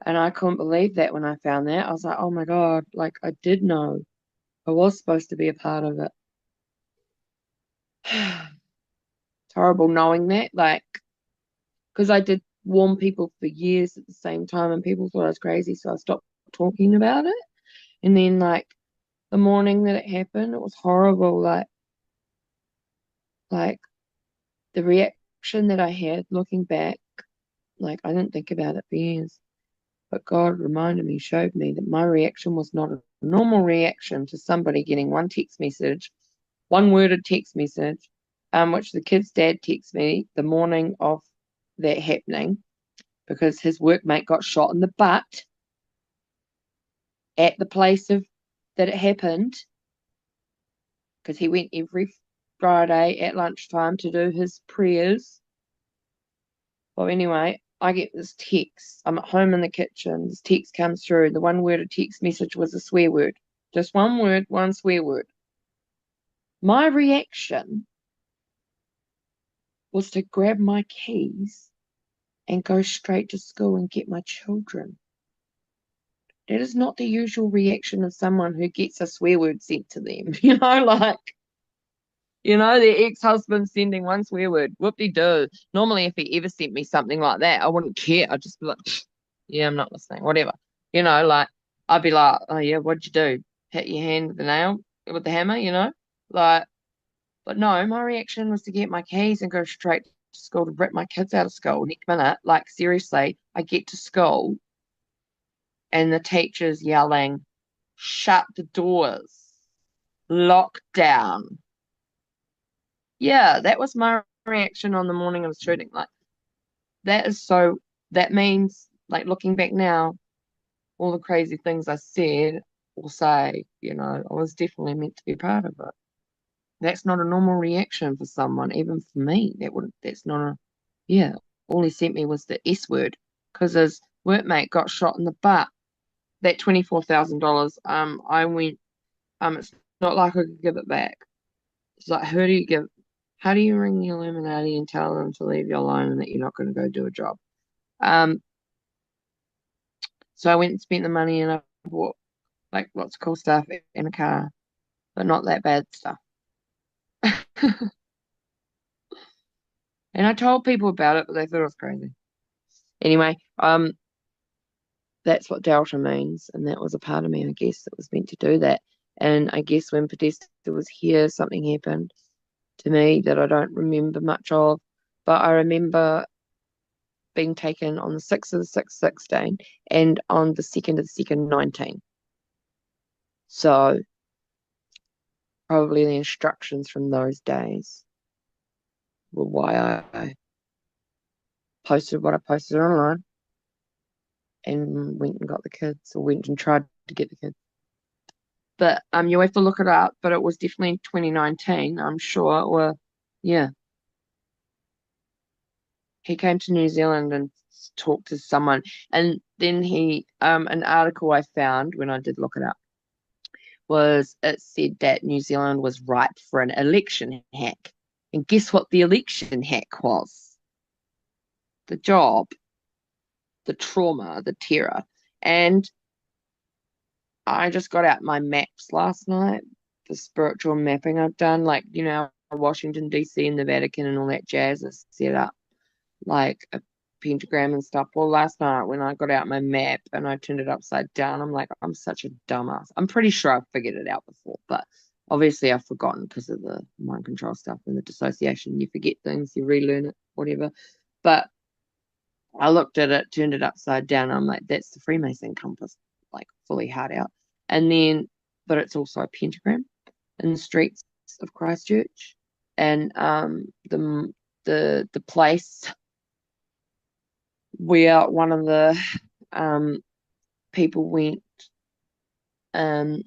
And I couldn't believe that when I found that. I was like, oh my God, like I did know. I was supposed to be a part of it. It's horrible knowing that, like, because I did warn people for years at the same time, and people thought I was crazy, so I stopped talking about it. And then, like, the morning that it happened, it was horrible. Like the reaction that I had looking back, I didn't think about it for years. But God reminded me, showed me that my reaction was not normal reaction to somebody getting one text message, one worded text message, which the kid's dad texted me the morning of that happening because his workmate got shot in the butt at the place of that it happened because he went every Friday at lunchtime to do his prayers. Well, anyway, I get this text. I'm at home in the kitchen. This text comes through. The one worded text message was a swear word. Just one word, one swear word. My reaction was to grab my keys and go straight to school and get my children. That is not the usual reaction of someone who gets a swear word sent to them. Their ex-husband sending one swear word. Whoop-de-doo. Normally, if he ever sent me something like that, I wouldn't care. I'd just be like, yeah, I'm not listening, whatever. I'd be like, oh yeah, what'd you do? Hit your hand with the nail, with the hammer. Like, but no, my reaction was to get my keys and go straight to school to rip my kids out of school. Next minute, like seriously, I get to school and the teacher's yelling, shut the doors, lock down. Yeah, that was my reaction on the morning of the shooting. Like, that means, like, looking back now, all the crazy things I said or say, I was definitely meant to be part of it. That's not a normal reaction for someone, even for me. That's not yeah. All he sent me was the S word because his workmate got shot in the butt. That $24,000, I went, it's not like I could give it back. It's like, how do you ring the Illuminati and tell them to leave you alone and that you're not going to go do a job? Um, so I went and spent the money and I bought like lots of cool stuff in a car, but not that bad stuff. And I told people about it, but they thought it was crazy. Anyway, that's what Delta means, and that was a part of me, I guess, that was meant to do that. And I guess when Podesta was here, something happened to me that I don't remember much of, but I remember being taken on the 6th of the 6th, 16, and on the 2nd of the 2nd, 19. So probably the instructions from those days were why I posted what I posted online and went and got the kids, or went and tried to get the kids. But you have to look it up, but it was definitely 2019, I'm sure, or yeah. He came to New Zealand and talked to someone, and then an article I found when I did look it up was it said that New Zealand was ripe for an election hack. And guess what the election hack was? The job, the trauma, the terror. And I just got out my maps last night, the spiritual mapping I've done, like, Washington, D.C. and the Vatican and all that jazz is set up like a pentagram and stuff. Well, last night when I got out my map and I turned it upside down, I'm like, I'm such a dumbass. I'm pretty sure I've figured it out before, but obviously I've forgotten because of the mind control stuff and the dissociation. You forget things, you relearn it, whatever. But I looked at it, turned it upside down. I'm like, that's the Freemason compass, like fully hard out. And then, but it's also a pentagram in the streets of Christchurch, and the place where one of the people went, um,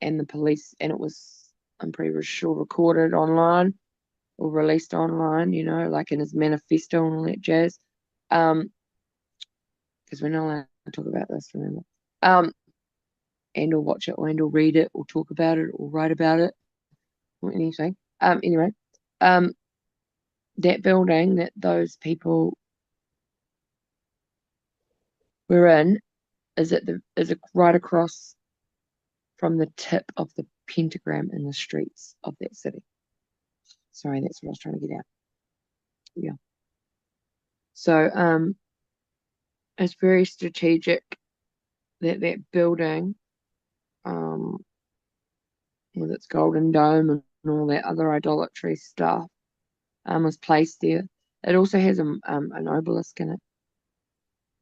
and the police, and it was, I'm pretty sure, recorded online or released online, like in his manifesto and all that jazz. Because we're not allowed to talk about this, remember? And or watch it, or read it, or talk about it, or write about it, or anything. Anyway, that building that those people were in is right across from the tip of the pentagram in the streets of that city. Sorry, that's what I was trying to get out. Yeah. So it's very strategic that building, with its golden dome and all that other idolatry stuff, was placed there. It also has an obelisk in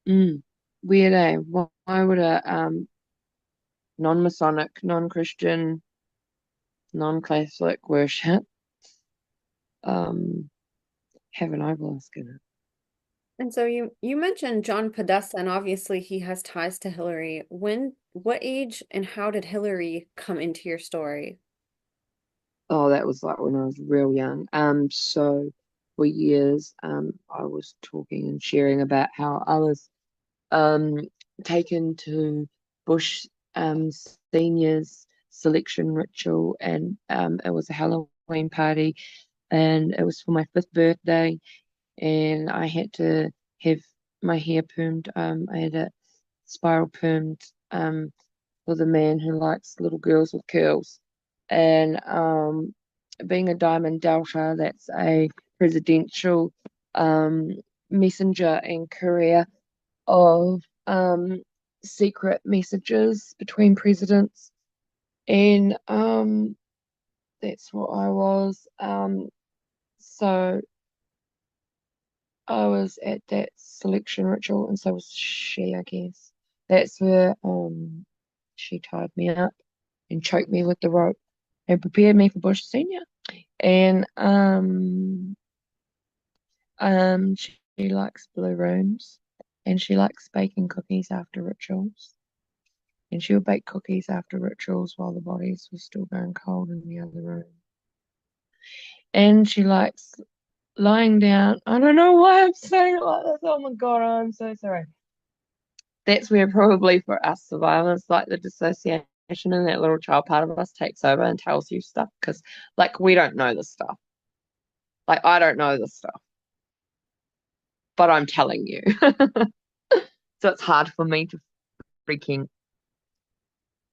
it. Weird, eh? Why would non-Masonic, non-Christian, non-Catholic worship um, have an obelisk in it. And so you mentioned John Podesta, and obviously he has ties to Hillary. What age and how did Hillary come into your story? Oh, that was like when I was real young. So for years, I was talking and sharing about how I was um taken to Bush seniors selection ritual, and it was a Halloween party, and it was for my fifth birthday, and I had to have my hair permed. I had it spiral permed for the man who likes little girls with curls. And being a Diamond Delta, that's a presidential um, messenger and courier of secret messages between presidents. And that's what I was. So I was at that selection ritual, and so was she, I guess. That's where she tied me up and choked me with the rope and prepared me for Bush Senior. And she likes blue rooms, and she likes baking cookies after rituals. And she would bake cookies after rituals while the bodies were still going cold in the other room. And she likes lying down. I don't know why I'm saying it like this. Oh my God, I'm so sorry. That's where probably for us survivors, like the dissociation and that little child part of us takes over and tells you stuff because, like, we don't know this stuff. Like, I don't know this stuff, but I'm telling you. So it's hard for me to freaking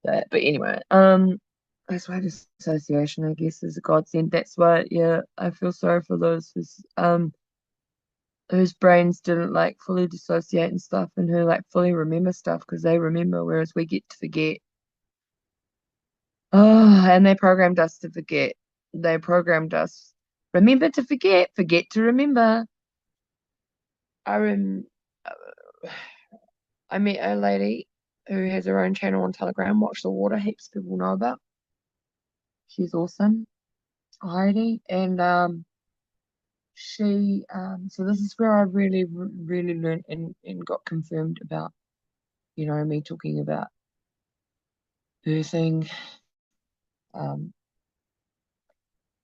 that. But anyway, that's why dissociation, I guess, is a godsend. That's why, yeah, I feel sorry for those whose brains didn't like fully dissociate and stuff, and who like fully remember stuff because they remember, whereas we get to forget. Oh, and they programmed us to forget. They programmed us. Remember to forget, forget to remember. I rem I met a lady who has her own channel on Telegram, Watch the Water, heaps of people know about. She's awesome, Heidi, and she so this is where I really learned and got confirmed about, me talking about birthing um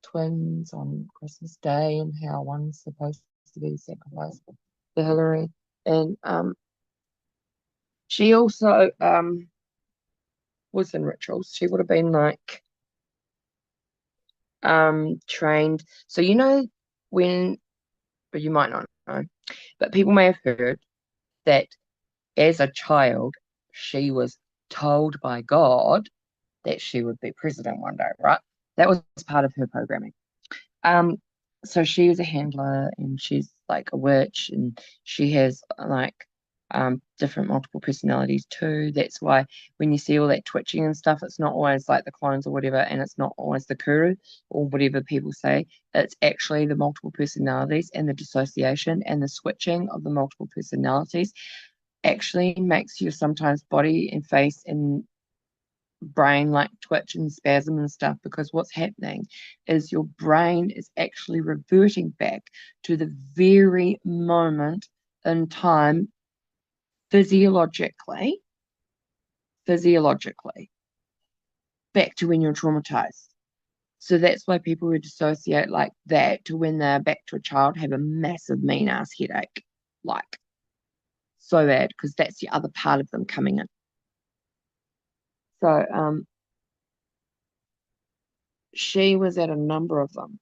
twins on Christmas Day and how one's supposed to be sacrificed for Hillary. And she also was in rituals. She would have been like trained. So when, but you might not know, but people may have heard that as a child she was told by God that she would be president one day, right? That was part of her programming. Um, so she is a handler and she's like a witch and she has like different multiple personalities too. That's why when you see all that twitching and stuff, it's not always like the clones or whatever, and it's not always the kuru or whatever people say. It's actually the multiple personalities and the dissociation and the switching of the multiple personalities actually makes your sometimes body and face and brain like twitch and spasm and stuff, because what's happening is your brain is actually reverting back to the very moment in time physiologically back to when you're traumatized. So that's why people who dissociate like that to when they're back to a child have a massive mean ass headache, like so bad, because that's the other part of them coming in. So she was at a number of them.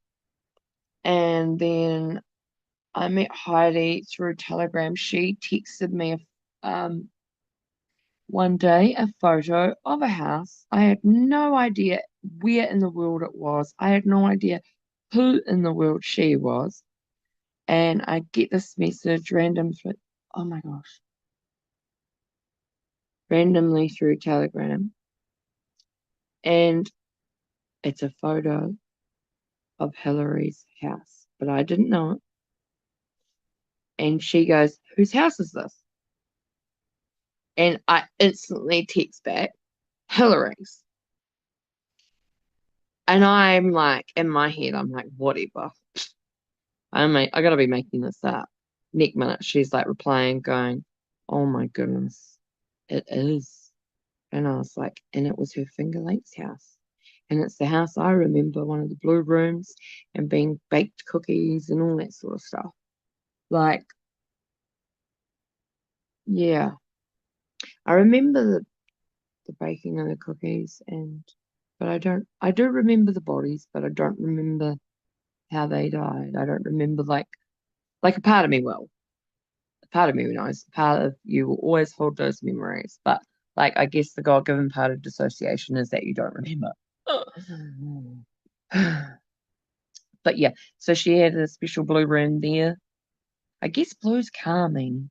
And then I met Heidi through Telegram. She texted me one day a photo of a house. I had no idea where in the world it was. I had no idea who in the world she was. And I get this message oh my gosh, randomly through Telegram. And it's a photo of Hillary's house, but I didn't know it. And she goes, "Whose house is this?" And I instantly text back, Hillary's. And I'm like, in my head, I'm like, whatever. I gotta be making this up. Next minute, she's like replying, going, "Oh my goodness, it is." And I was like, and it was her Finger Lakes house. And it's the house I remember, one of the blue rooms and being baked cookies and all that sort of stuff. Like, yeah, I remember the baking of the cookies but I do remember the bodies, but I don't remember how they died. I don't remember like a part of me will. A part of me knows. A part of you will always hold those memories. But like I guess the God-given part of dissociation is that you don't remember. But yeah, so she had a special blue room there. I guess blue's calming.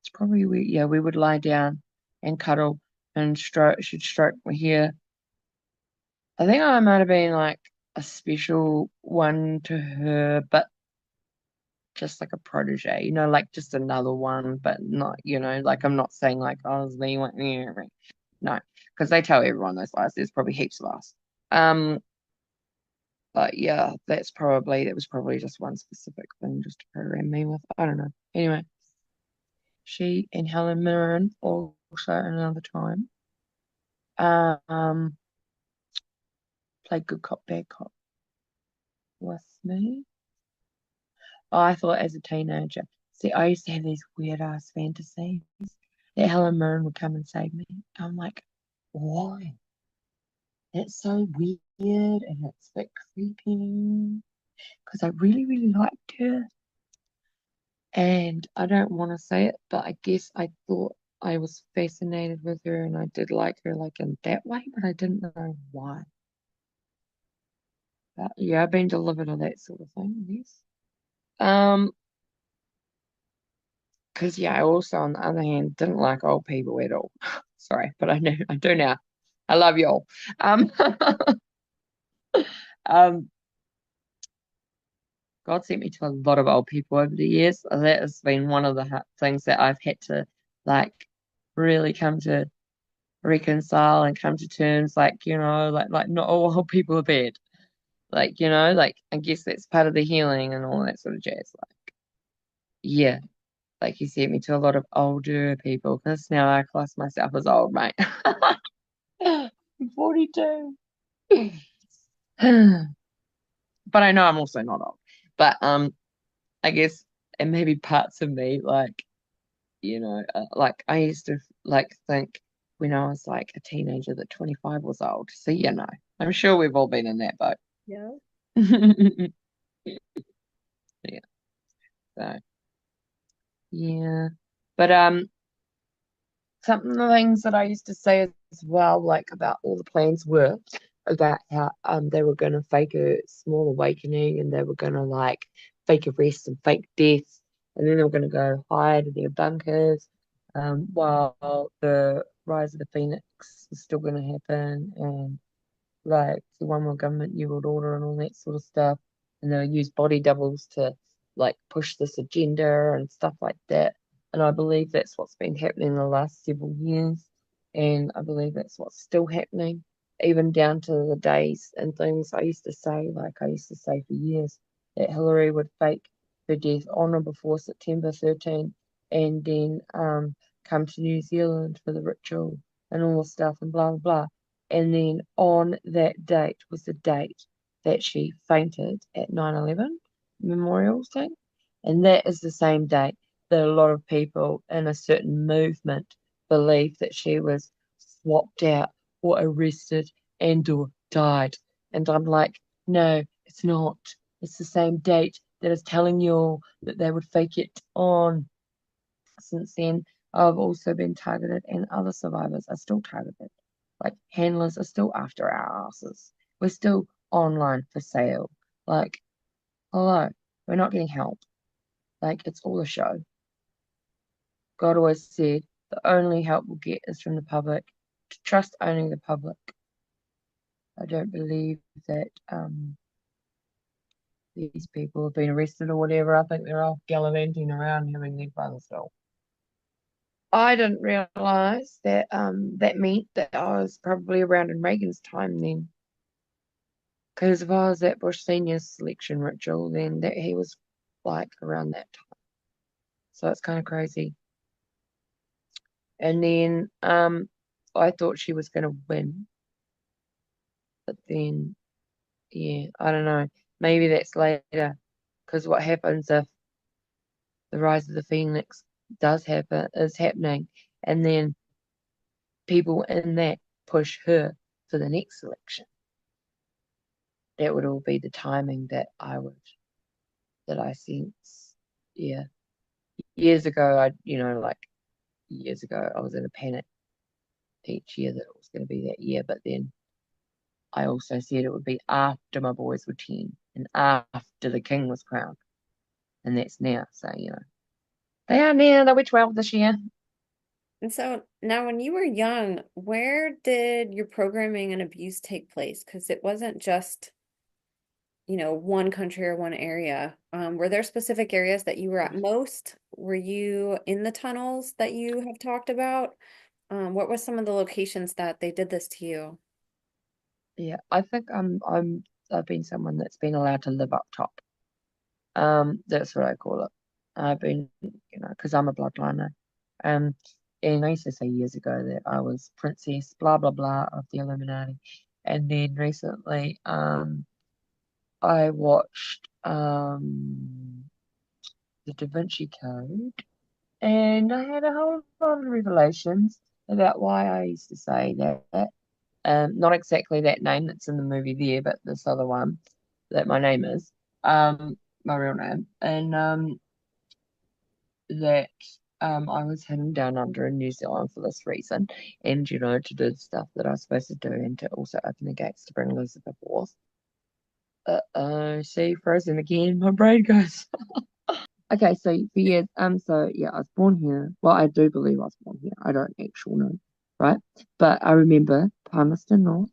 It's probably yeah, we would lie down and cuddle and she'd stroke my hair. I think I might have been like a special one to her, but just like a protege, like just another one, but not, like I'm not saying like I was the one. No, because they tell everyone those lies. There's probably heaps of us. Um, but yeah, that was probably just one specific thing just to program me with. I don't know. Anyway, she and Helen Mirren also another time um played good cop, bad cop with me. I thought as a teenager. See, I used to have these weird ass fantasies that Helen Mirren would come and save me. I'm like, why? It's so weird and it's a bit creepy because I really, really liked her. And I don't want to say it, but I guess I thought I was fascinated with her and I did like her like in that way, but I didn't know why. But yeah, I've been delivered of that sort of thing, yes. Um, because yeah, I also on the other hand didn't like old people at all. Sorry, but I do now. I love you all. Um, um, God sent me to a lot of old people over the years. That has been one of the things that I've had to like really come to reconcile and come to terms. Like like not all old people are bad. Like I guess that's part of the healing and all that sort of jazz. Like yeah, like he sent me to a lot of older people because now I class myself as old, mate. I'm 42. But I know I'm also not old. But I guess and maybe parts of me like I used to like think when I was like a teenager that 25 was old. So I'm sure we've all been in that boat. Yeah. Yeah. So yeah. But some of the things that I used to say as well, like about all the plans were about how they were gonna fake a small awakening and they were gonna like fake arrests and fake deaths and then they were gonna go hide in their bunkers while the rise of the Phoenix was still gonna happen and like the one world government, new world order, and all that sort of stuff. And they'll use body doubles to like push this agenda and stuff like that. And I believe that's what's been happening the last several years. And I believe that's what's still happening, even down to the days and things I used to say for years, that Hillary would fake her death on or before September 13 and then come to New Zealand for the ritual and all the stuff and blah, blah, blah. And then on that date was the date that she fainted at 9/11 memorial thing. And that is the same date that a lot of people in a certain movement believe that she was swapped out or arrested and or died. And I'm like, no, it's not. It's the same date that is telling you all that they would fake it on. Since then, I've also been targeted, and other survivors are still targeted. Like, handlers are still after our asses. We're still online for sale. Like, hello, we're not getting help. Like, it's all a show. God always said the only help we'll get is from the public. To trust only the public. I don't believe that these people have been arrested or whatever. I think they're all gallivanting around having their fun still. I didn't realize that that meant that I was probably around in Reagan's time then. Because if I was at Bush Senior's selection ritual, then that he was like around that time. So it's kind of crazy. And then I thought she was gonna win, but then yeah, I don't know. Maybe that's later. Because what happens if the rise of the Phoenix does happen is happening, and then people in that push her for the next election. That would all be the timing that I sense. Yeah. Years ago, like years ago, I was in a panic each year that it was going to be that year, but then I also said it would be after my boys were 10 and after the king was crowned. And that's now. So, they are now, they'll be 12 this year. And so now, when you were young, where did your programming and abuse take place? Because it wasn't just, one country or one area. Were there specific areas that you were at most? Were you in the tunnels that you have talked about? What were some of the locations that they did this to you? Yeah, I think I've been someone that's been allowed to live up top. That's what I call it. I've been, because I'm a bloodliner. Um, and I used to say years ago that I was princess, blah blah blah of the Illuminati. And then recently, I watched the Da Vinci Code, and I had a whole lot of revelations about why I used to say that. Not exactly that name that's in the movie there, but this other one that my name is, my real name, and that I was hidden down under in New Zealand for this reason, and to do the stuff that I was supposed to do, and to also open the gates to bring Elizabeth forth. See, frozen again. My brain goes. Okay, so for years, so yeah, I was born here. Well, I do believe I was born here. I don't actually know, right? But I remember Palmerston North.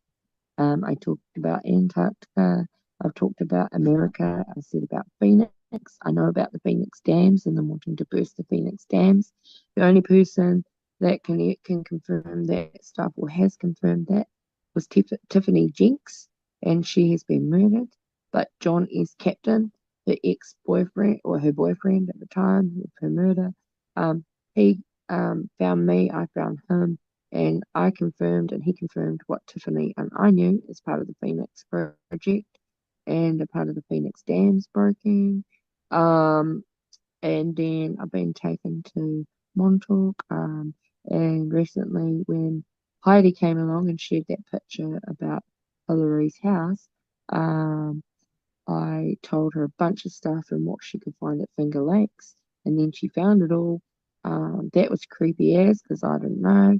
I talked about Antarctica. I've talked about America. I said about Phoenix. I know about the Phoenix dams and them wanting to burst the Phoenix dams. The only person that can confirm that stuff or has confirmed that was Tiffany Jenks, and she has been murdered. But John S. Captain, her ex-boyfriend or her boyfriend at the time of her murder, he found me. I found him, and I confirmed and he confirmed what Tiffany and I knew as part of the Phoenix project and a part of the Phoenix dams breaking. Um, and then I've been taken to Montauk. And recently, when Heidi came along and shared that picture about Hillary's house, um, I told her a bunch of stuff and what she could find at Finger Lakes, and then she found it all. That was creepy as because I didn't know.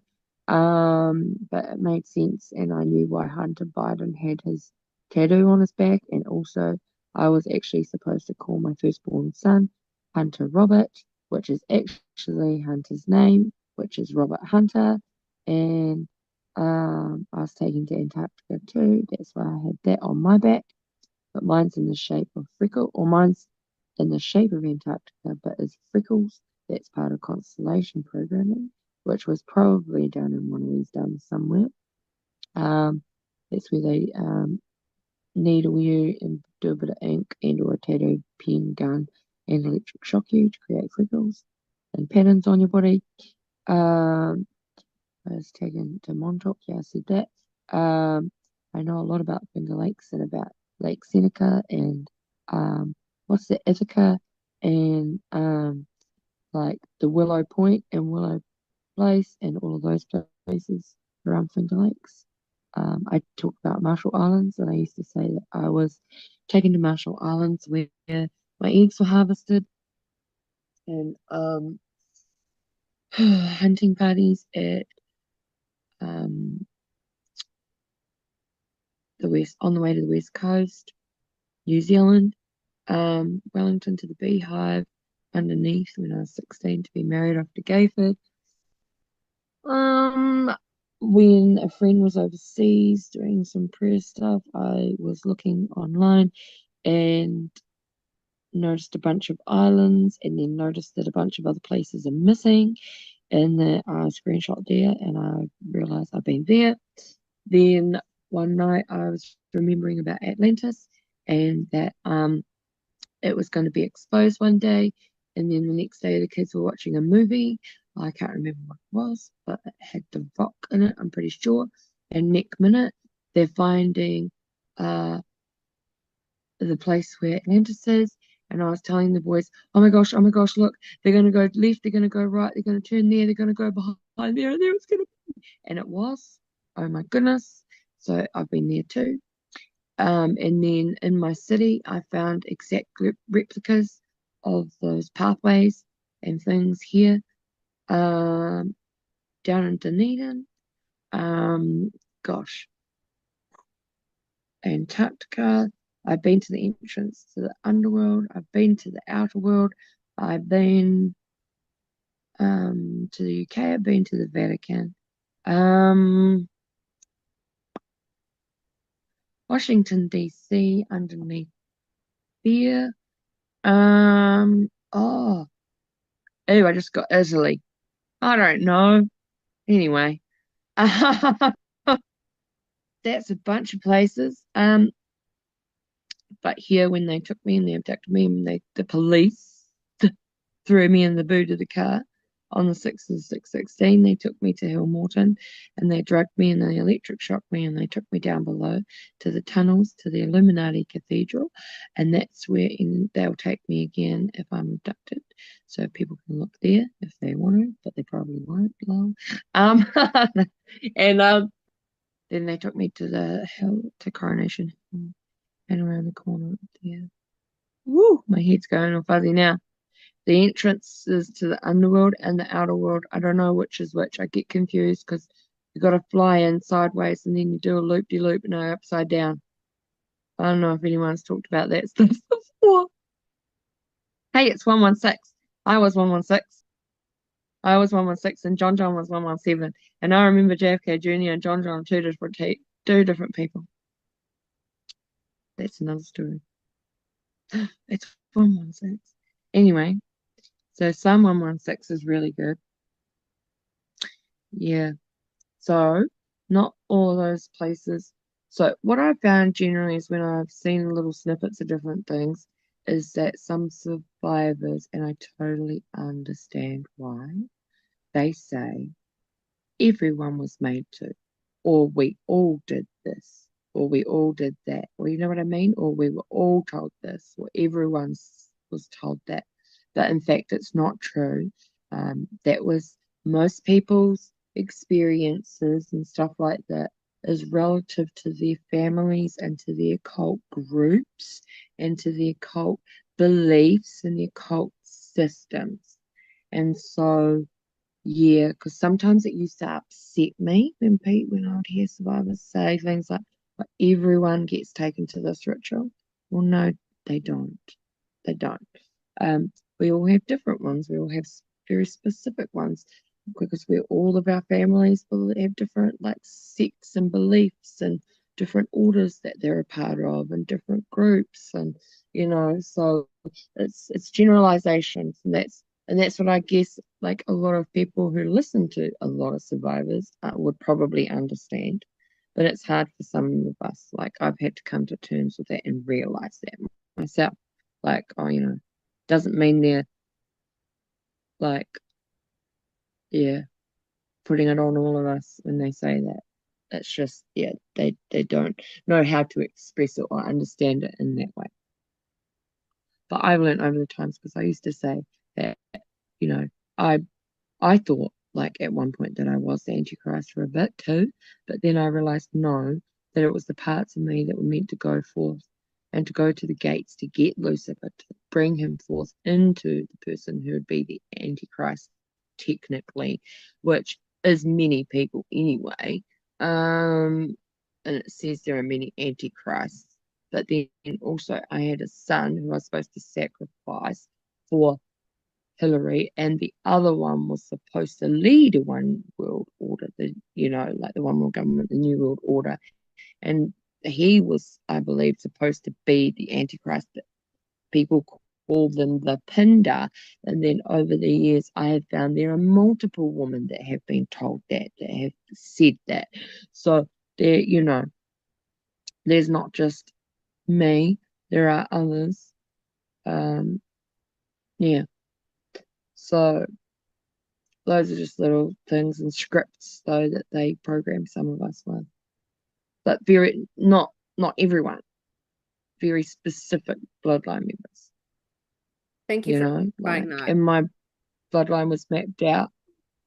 But it made sense, and I knew why Hunter Biden had his tattoo on his back, and also I was actually supposed to call my firstborn son Hunter Robert, which is actually Hunter's name, which is Robert Hunter, and I was taken to Antarctica too. That's why I had that on my back, but mine's in the shape of freckle, or mine's in the shape of Antarctica, but is freckles. That's part of constellation programming, which was probably done in one of these dams somewhere. Um, that's where they needle you and do a bit of ink and or a tattoo, pen, gun, and electric shock you to create freckles and patterns on your body. Um, I was taken to Montauk. Yeah, I said that. I know a lot about Finger Lakes and about Lake Seneca and what's the Ithaca and like the Willow Point and Willow Place and all of those places around Finger Lakes. I talked about Marshall Islands, and I used to say that I was taken to Marshall Islands where my eggs were harvested, and hunting parties at um, the west on the way to the west coast, New Zealand, Wellington to the Beehive, underneath when I was 16 to be married off to Gayford. Um, when a friend was overseas doing some prayer stuff, I was looking online and noticed a bunch of islands, and then noticed that a bunch of other places are missing. in the screenshot there, and I realized I've been there. Then one night I was remembering about Atlantis and that it was going to be exposed one day, and then the next day the kids were watching a movie. I can't remember what it was, but it had The Rock in it, I'm pretty sure. And next minute they're finding uh the place where Atlantis is. And I was telling the boys, oh my gosh, look, they're going to go left, they're going to go right, they're going to turn there, they're going to go behind there, and there it's going to be. And it was, oh my goodness. So I've been there too. And then in my city, I found exact replicas of those pathways and things here. Down in Dunedin, gosh, Antarctica. I've been to the entrance to the underworld. I've been to the outer world. I've been to the UK. I've been to the Vatican. Washington DC underneath there. Oh, I just got Italy. I don't know. Anyway, that's a bunch of places. But here when they took me and they abducted me and the police threw me in the boot of the car on the 6th of 6/16. They took me to Hillmorton and they drugged me and they electric shocked me and they took me down below to the tunnels to the Illuminati Cathedral. And that's where they'll take me again if I'm abducted. So people can look there if they want to, but they probably won't. Lol. And then they took me to the hill to Coronation Hill and around the corner there. Woo, my head's going all fuzzy now. The entrances to the underworld and the outer world. I don't know which is which. I get confused because you got to fly in sideways and then you do a loop-de-loop and go upside down. I don't know if anyone's talked about that stuff before. Hey, it's 116. I was 116. I was 116 and John John was 117. And I remember JFK Jr. and John John two different people. That's another story. It's 116. Anyway, so Psalm 116 is really good. Yeah. So not all of those places. So what I found generally is when I've seen little snippets of different things is that some survivors, and I totally understand why, they say everyone was made to, or we all did this, or we all did that, or you know what I mean? Or we were all told this, or everyone was told that. But in fact, it's not true. That was most people's experiences and stuff like that is relative to their families and to their cult groups and to their cult beliefs and their cult systems. And so yeah, because sometimes it used to upset me when I would hear survivors say things like everyone gets taken to this ritual. Well, no, they don't. They don't. We all have different ones. We all have very specific ones because we're all of our families will have different like sects and beliefs and different orders that they're a part of and different groups and so it's generalizations and that's what I guess like a lot of people who listen to a lot of survivors would probably understand. But it's hard for some of us. Like I've had to come to terms with that and realize that myself. Like, doesn't mean they're like, yeah, putting it on all of us when they say that. It's just, yeah, they don't know how to express it or understand it in that way. But I've learned over the times because I used to say that, you know, I I thought like at one point that I was the Antichrist for a bit too, but then I realized no, that it was the parts of me that were meant to go forth and to go to the gates to get Lucifer, to bring him forth into the person who would be the Antichrist technically, which is many people anyway. And it says there are many Antichrists, but then also I had a son who I was supposed to sacrifice for Hillary, and the other one was supposed to lead a one world order, like the one world government, the new world order. And he was, I believe, supposed to be the Antichrist that people call them the Pinder. And then over the years, I have found there are multiple women that have been told that have said that. So there, there's not just me, there are others. Um, yeah. So those are just little things and scripts though that they program some of us with. But very not everyone, very specific bloodline members, Thank you for like clarifying that. and my bloodline was mapped out.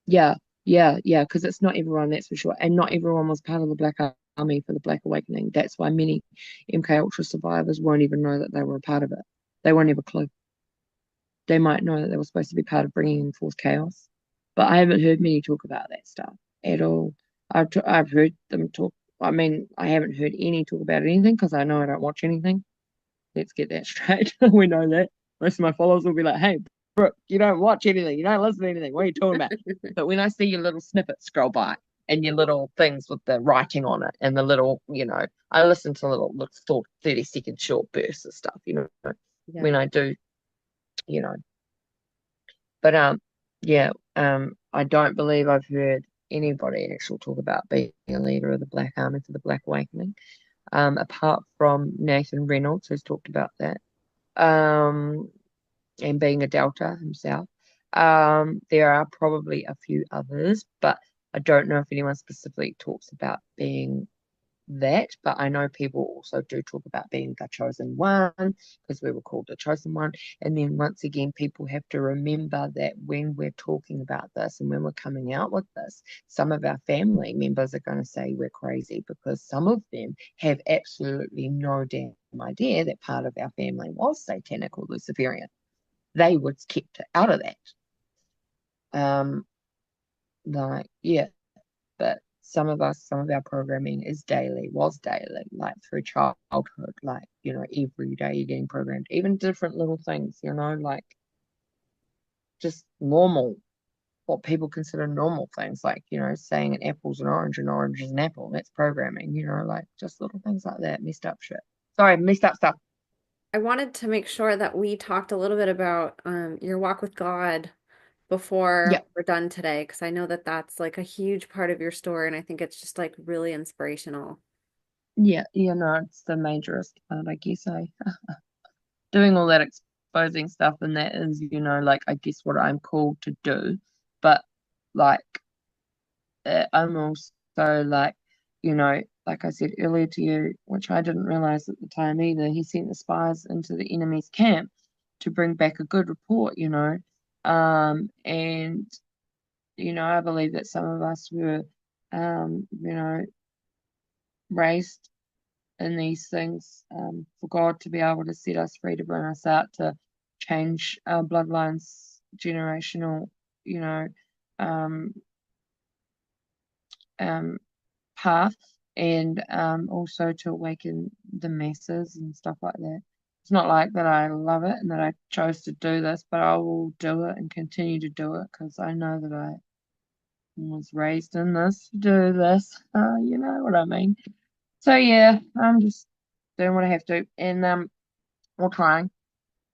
Yeah, yeah, because it's not everyone, that's for sure. And not everyone was part of the Black Army for the Black Awakening. That's why many MK Ultra survivors won't even know that they were a part of it. They won't have a clue. They might know that they were supposed to be part of bringing forth chaos, but I haven't heard many talk about that stuff at all. I've heard them talk. I mean, I haven't heard any talk about anything because I know I don't watch anything. Let's get that straight. We know that. Most of my followers will be like, "Hey, Brooke, you don't watch anything. You don't listen to anything. What are you talking about?" But when I see your little snippets scroll by and your little things with the writing on it and the little, I listen to little 30-second short bursts of stuff, Yeah. when I do, you know. But yeah, I don't believe I've heard anybody actually talk about being a leader of the Black Army for the Black Awakening, apart from Nathan Reynolds, who's talked about that, and being a Delta himself. There are probably a few others, but I don't know if anyone specifically talks about being that, but I know people also do talk about being the chosen one because we were called the chosen one. And then once again, people have to remember that when we're talking about this and when we're coming out with this, some of our family members are going to say we're crazy because some of them have absolutely no damn idea that part of our family was satanic or Luciferian. They were kept out of that. Um, yeah, but some of our programming was daily, like through childhood, like, every day you're getting programmed, even different little things, like just normal, what people consider normal things, like, saying an apple's an orange and orange is an apple. That's programming, like just little things like that, messed up shit. Sorry, messed up stuff. I wanted to make sure that we talked a little bit about your walk with God before Yeah, we're done today, because I know that that's like a huge part of your story, and I think it's just like really inspirational. yeah, no, it's the majorist part, I guess. Doing all that exposing stuff, and that is, like, I guess what I'm called to do. But like, I'm also like, like I said earlier to you, which I didn't realize at the time either, he sent the spies into the enemy's camp to bring back a good report, and I believe that some of us were, raised in these things, for God to be able to set us free, to bring us out, to change our bloodlines, generational, you know, um, um, path, and also to awaken the masses and stuff like that. It's not like that I love it and that I chose to do this, but I will do it and continue to do it because I know that I was raised in this to do this. You know what I mean? So yeah, I'm just doing what I have to, and or trying.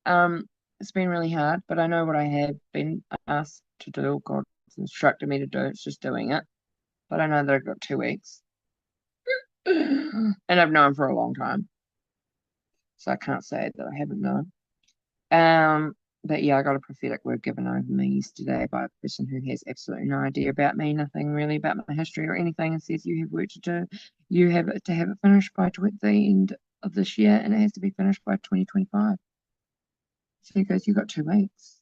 Um, it's been really hard, but I know what I have been asked to do. God's instructed me to do. It's just doing it. But I know that I've got 2 weeks, and I've known for a long time, so I can't say that I haven't known. But yeah, I got a prophetic word given over me yesterday by a person who has absolutely no idea about me, nothing really about my history or anything, and says you have work to do. You have to have it finished by the end of this year, and it has to be finished by 2025. So he goes, "You got 2 weeks."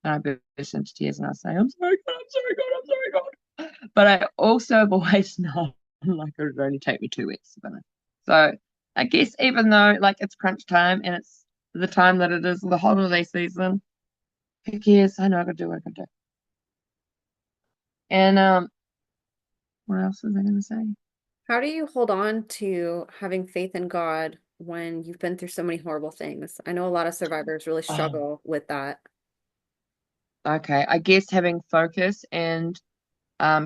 And I burst into tears and I say, "I'm sorry, God, I'm sorry, God, I'm sorry, God." But I also have always known, like, it would only take me 2 weeks to finish. So I guess even though, like, it's crunch time and it's the time that it is the holiday season, who cares? I know I gotta do what I gotta do. And what else was I gonna say? How do you hold on to having faith in God when you've been through so many horrible things? I know a lot of survivors really Oh, struggle with that. okay. I guess having focus and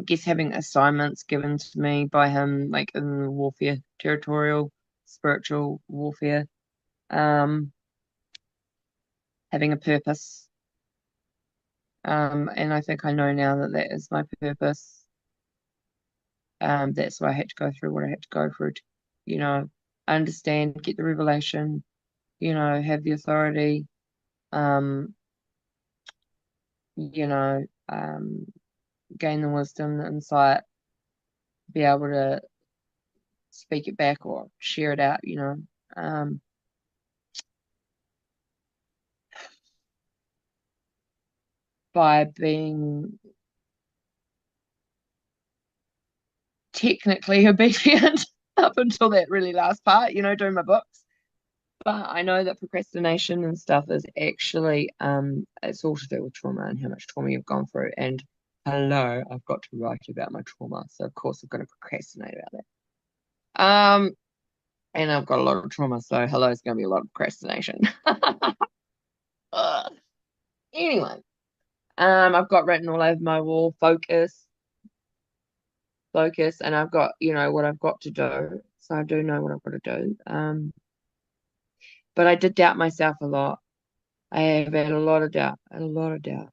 guess having assignments given to me by him, like in the warfare, territorial, spiritual warfare. Um, having a purpose. And I think I know now that that is my purpose. That's why I had to go through what I had to go through to, understand, get the revelation, have the authority, um, you know, um, gain the wisdom, the insight, be able to speak it back or share it out, um, by being technically obedient up until that really last part, doing my books. But I know that procrastination and stuff is actually it's all to do with trauma and how much trauma you've gone through. And hello, I've got to write about my trauma. So of course I'm gonna procrastinate about that. And I've got a lot of trauma, so hello, it's gonna be a lot of procrastination. Ugh. Anyway, I've got written all over my wall, focus, and I've got, what I've got to do. So I do know what I've got to do. But I did doubt myself a lot. I have had a lot of doubt, and a lot of doubt.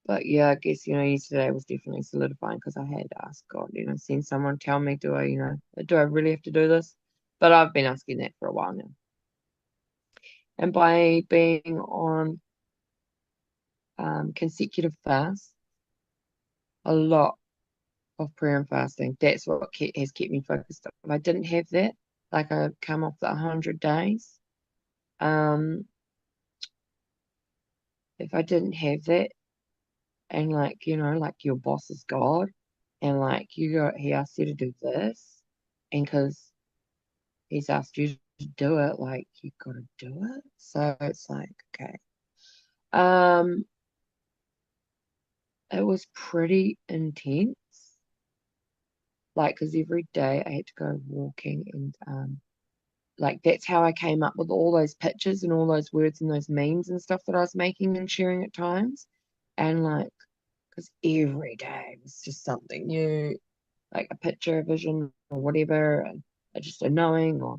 But yeah, I guess, yesterday was definitely solidifying because I had asked God, seen someone tell me, do I really have to do this? But I've been asking that for a while now. And by being on consecutive fasts, a lot of prayer and fasting, that's what has kept me focused. If I didn't have that, like I've come off the 100 days, um, if I didn't have that, and like, like your boss is God, and like he asked you to do this, and because he's asked you to do it, like you got to do it. So it's like, okay. Um, it was pretty intense, like because every day I had to go walking, and like that's how I came up with all those pictures and all those words and those memes and stuff that I was making and sharing at times, and like because every day was just something new, like a picture, a vision, or whatever, and just a knowing, or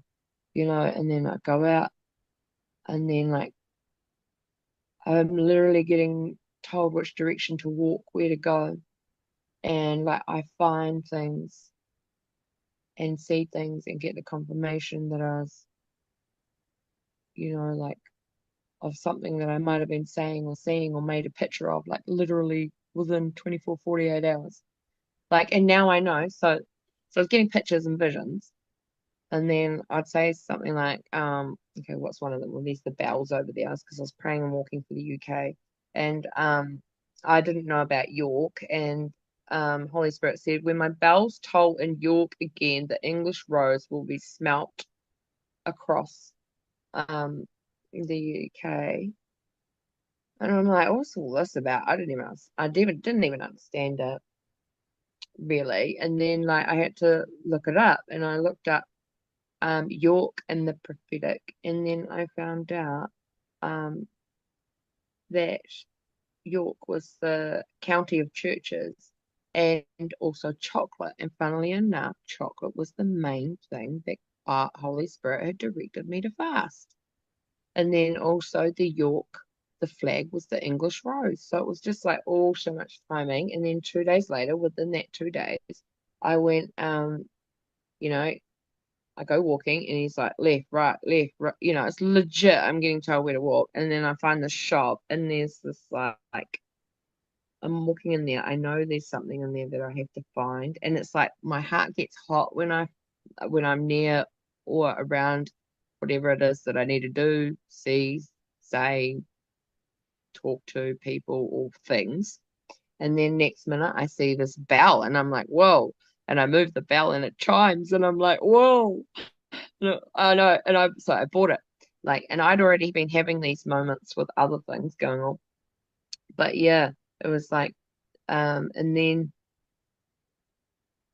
and then I go out, and then like I'm literally getting told which direction to walk, where to go, and like I find things and see things and get the confirmation that I was, like of something that I might have been saying or seeing or made a picture of, like literally within 24, 48 hours. Like, and now I know. So I was getting pictures and visions. And then I'd say something like, okay, what's one of them? Well, there's the bells over there because I was praying and walking for the UK. And I didn't know about York. And Holy Spirit said, when my bells toll in York again, the English rose will be smelt across the UK. And I'm like, what's all this about? I didn't even understand it really. And then like I had to look it up, and I looked up York and the prophetic, and then I found out um, that York was the county of churches and also chocolate. And funnily enough, chocolate was the main thing that Holy Spirit had directed me to fast. And then also the York, the flag was the English rose. So it was just like all so much timing. And then 2 days later, within that 2 days, I went, you know, I go walking, and he's like left, right. It's legit. I'm getting told where to walk. And then I find the shop, and there's this like I'm walking in there. I know there's something in there that I have to find. And it's like my heart gets hot when I'm near or around whatever it is that I need to do, see, say, talk to people or things. And then next minute I see this bell, and I'm like, whoa. And I move the bell, and it chimes, and I'm like, whoa. No, I know, and I bought it. Like, and I'd already been having these moments with other things going on. But yeah, it was like, and then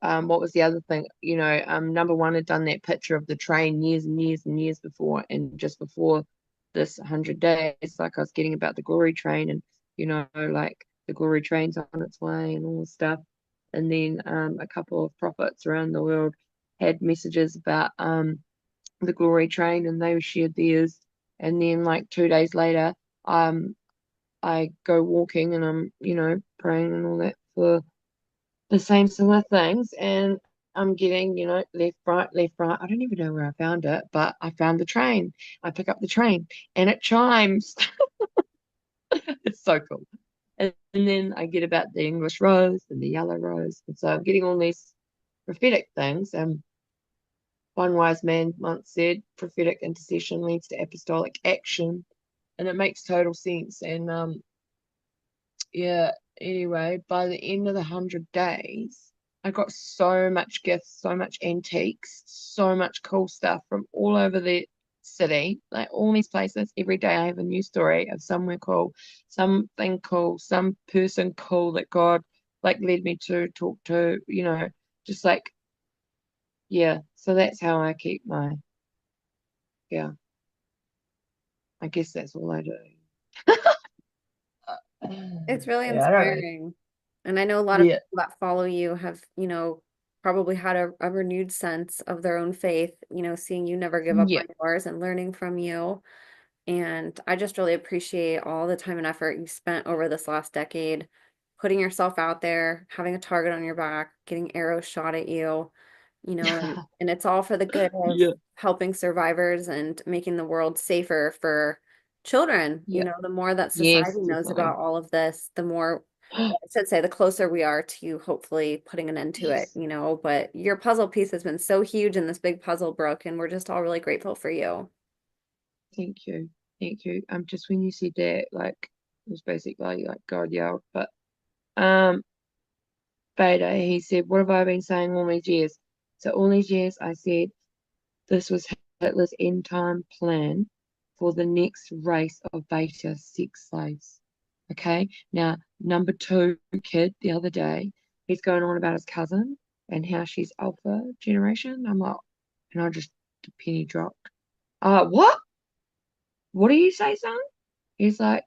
what was the other thing? Number one had done that picture of the train years and years and years before, and just before this 100 days, like I was getting about the glory train, and like the glory train's on its way and all this stuff. And then a couple of prophets around the world had messages about the glory train, and they shared theirs. And then like 2 days later, um, I go walking and I'm, praying and all that for the same sort of things. And I'm getting, left, right, left, right. I don't even know where I found it, but I found the train. I pick up the train and it chimes. It's so cool. And then I get about the English rose and the yellow rose. And so I'm getting all these prophetic things. And one wise man once said, prophetic intercession leads to apostolic action. And it makes total sense. And yeah, anyway, by the end of the 100 days, I got so much gifts, so much antiques, so much cool stuff from all over the city, like all these places. Every day I have a new story of somewhere cool, something cool, some person cool that God like led me to talk to, just like, yeah. So that's how I keep yeah, I guess that's all I do. It's really Yeah, I don't know. inspiring. And I know a lot of Yeah, people that follow you have, probably had a renewed sense of their own faith, seeing you never give up yeah, on yours and learning from you. And I just really appreciate all the time and effort you spent over this last decade, putting yourself out there, having a target on your back, getting arrows shot at you, and it's all for the good of yeah, helping survivors and making the world safer for children. yeah. The more that Yes, society knows definitely. about all of this, the more, I should say, the closer we are to hopefully putting an end to it, Yes. but your puzzle piece has been so huge in this big puzzle, Brooke, and we're just all really grateful for you. Thank you. Thank you. Just when you said that, like it was basically like God yelled, but um Beta, he said, what have I been saying all these years? So all these years I said this was Hitler's end time plan for the next race of beta sex slaves. Okay. Now, number two kid the other day, he's going on about his cousin and how she's alpha generation. I'm like, and I just the penny dropped. What? What do you say, son? He's like,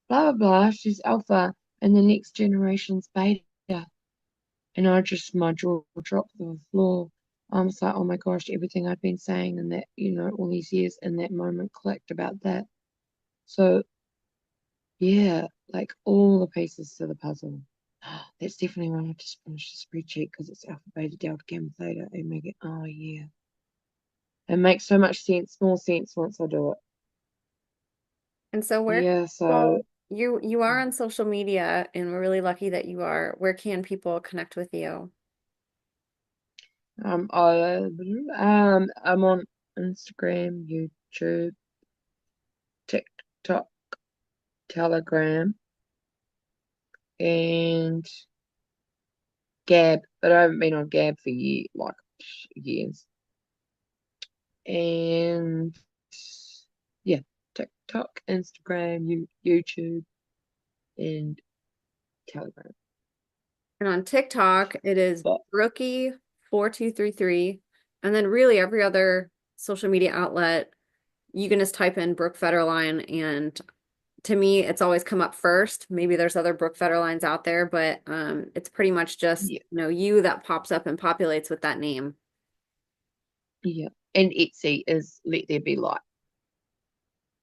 blah, blah, blah, she's alpha, and the next generation's beta. And my jaw dropped to the floor. I was like, oh my gosh, everything I've been saying and that, all these years in that moment clicked about that. So, yeah, like all the pieces to the puzzle. That's definitely why I just finished the spreadsheet because it's alpha, beta, delta, gamma, theta, omega. Oh, yeah. It makes so much sense, more sense once I do it. And so where can Yeah, so people, you are on social media and we're really lucky that you are. Where can people connect with you? I'm on Instagram, YouTube, TikTok, Telegram, and Gab, but I haven't been on Gab for years. And yeah, TikTok, Instagram, YouTube, and Telegram. And on TikTok, it is But Brookie4233. And then really every other social media outlet, you can just type in Brooke Federline. And to me, it's always come up first. Maybe there's other Brooke Federlines out there, but it's pretty much just, yeah, you that pops up and populates with that name. yeah. And Etsy is Let There Be Light.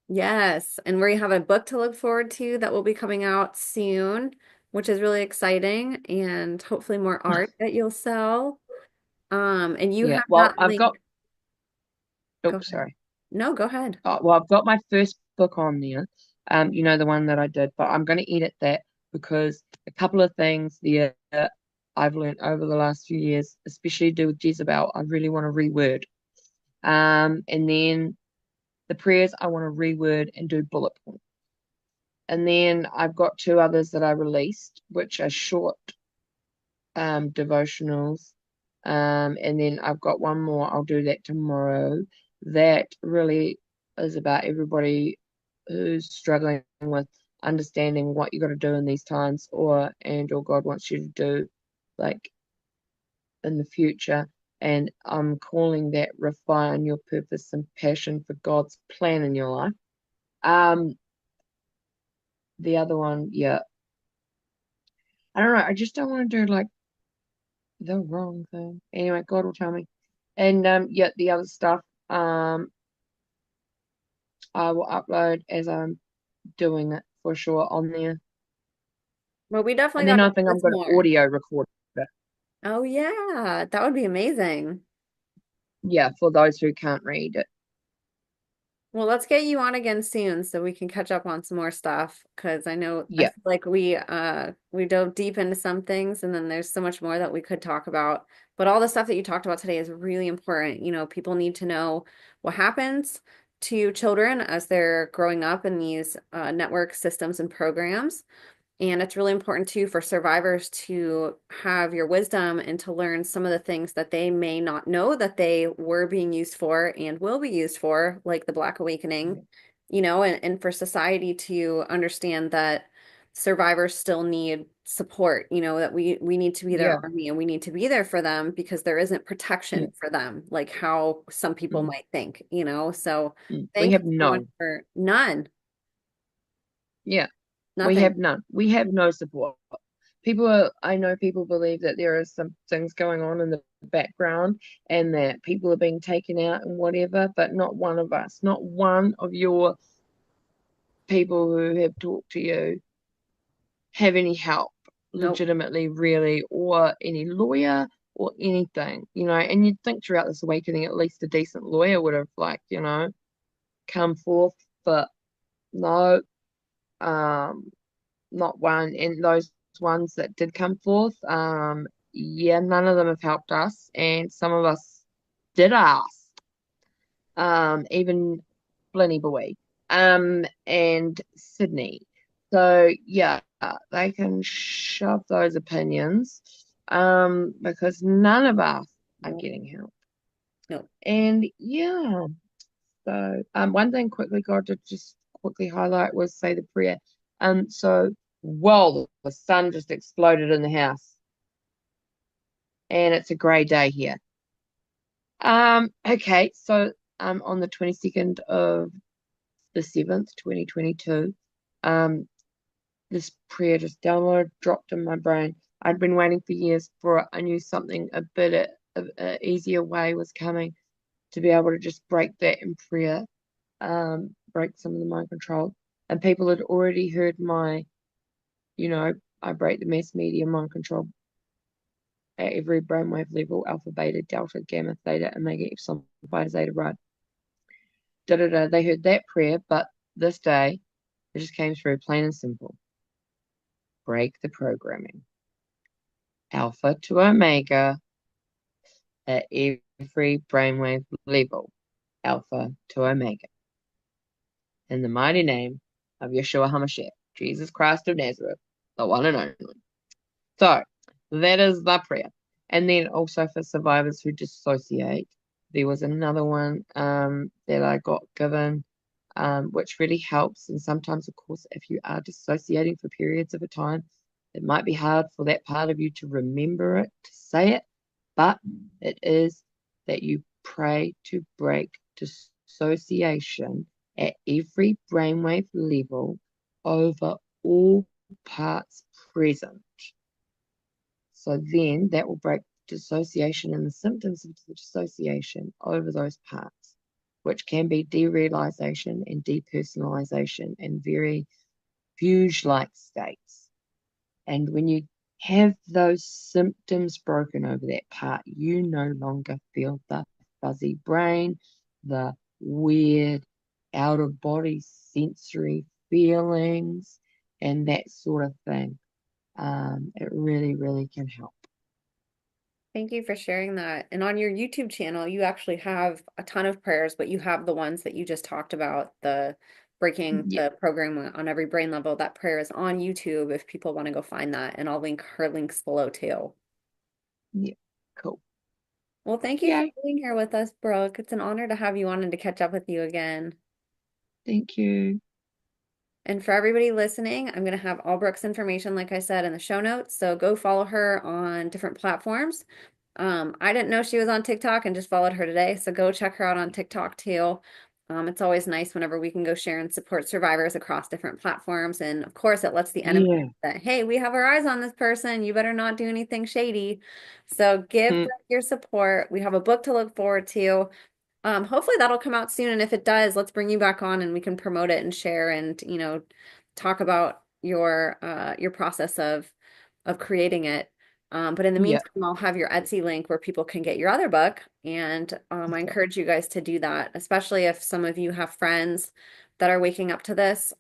Yes, and we have a book to look forward to that will be coming out soon, which is really exciting, and hopefully more art that you'll sell. And you Yeah. have Well, that I've link. got. Go Oops, ahead. sorry. No, go ahead. Well, I've got my first book on there. The one that I did, but I'm going to edit that because a couple of things there I've learned over the last few years, especially to do with Jezebel, I really want to reword. And then the prayers I want to reword and do bullet points. And then I've got two others that I released, which are short devotionals. And then I've got one more, I'll do that tomorrow. That really is about everybody who's struggling with understanding what you got to do in these times or God wants you to do like in the future. And I'm calling that refine your purpose and passion for God's plan in your life. Um, the other one, yeah, I don't know. I just don't want to do like the wrong thing. Anyway, God will tell me. And yeah, the other stuff. Um, I will upload as I'm doing it for sure on there. Well, we definitely And got then to I do think I'm this going to more. audio record it. Oh yeah, that would be amazing. Yeah, for those who can't read it. Well, let's get you on again soon so we can catch up on some more stuff because I Yeah, feel like we dove deep into some things and then there's so much more that we could talk about. But all the stuff that you talked about today is really important. You know, people need to know what happens to children as they're growing up in these network systems and programs. And it's really important too for survivors to have your wisdom and to learn some of the things that they may not know that they were being used for and will be used for, like the Black Awakening, yeah, and for society to understand that survivors still need support, that we need to be their yeah, army and we need to be there for them because there isn't yeah. protection for them, like how some people Mm, might think. So We thank have you so much none. for none, Yeah, we nothing. have none. We have no support. I know people believe that there are some things going on in the background and that people are being taken out and whatever, but not one of us, not one of your people who have talked to you have any help Nope, legitimately, really, or any lawyer or anything, and you'd think throughout this awakening, at least a decent lawyer would have, like, come forth, but no, um, not one. And those ones that did come forth, yeah, none of them have helped us, and some of us did ask, even Blinny Boy, and Sydney. So yeah, they can shove those opinions, because none of us are nope, getting help. nope. And yeah, so one thing quickly, God, to just quickly highlight was say the prayer. So well, the sun just exploded in the house, and it's a grey day here. Okay, so on the 22nd of the 7th, 2022, um, this prayer just downloaded, dropped in my brain. I'd been waiting for years for it. I knew something a bit easier way was coming to be able to just break that in prayer, break some of the mind control. And people had already heard you know, I break the mass media mind control at every brainwave level, alpha, beta, delta, gamma, theta, omega, epsilon, beta, zeta, right? Da da da. They heard that prayer, but this day it just came through plain and simple. Break the programming. Alpha to omega at every brainwave level. Alpha to omega. In the mighty name of Yeshua HaMashiach, Jesus Christ of Nazareth, the one and only. So that is the prayer. And then also for survivors who dissociate, there was another one that I got given, which really helps. And sometimes, of course, if you are dissociating for periods of a time, it might be hard for that part of you to remember it, to say it, but it is that you pray to break dissociation at every brainwave level over all parts present. So then that will break dissociation and the symptoms of the dissociation over those parts, which can be derealization and depersonalization and very fugue-like states. And when you have those symptoms broken over that part, you no longer feel the fuzzy brain, the weird out of body sensory feelings, and that sort of thing. It really, really can help. Thank you for sharing that. And on your YouTube channel, you actually have a ton of prayers, but you have the ones that you just talked about, the breaking Yeah, the program on every brain level. That prayer is on YouTube if people want to go find that. And I'll link her links below too. yeah, cool. Well, thank you for Yay, being here with us, Brooke. It's an honor to have you on and to catch up with you again. thank you. And for everybody listening, I'm going to have all Brooke's information, like I said, in the show notes. So go follow her on different platforms. I didn't know she was on TikTok and just followed her today. So go check her out on TikTok too. It's always nice whenever we can go share and support survivors across different platforms. And of course, it lets the enemy Yeah. know that, hey, we have our eyes on this person. You better not do anything shady. So give Mm, Brooke your support. We have a book to look forward to. Hopefully that'll come out soon. And if it does, let's bring you back on and we can promote it and share and, talk about your process of creating it. But in the Yeah. meantime, I'll have your Etsy link where people can get your other book. And I Okay. encourage you guys to do that, especially if some of you have friends that are waking up to this.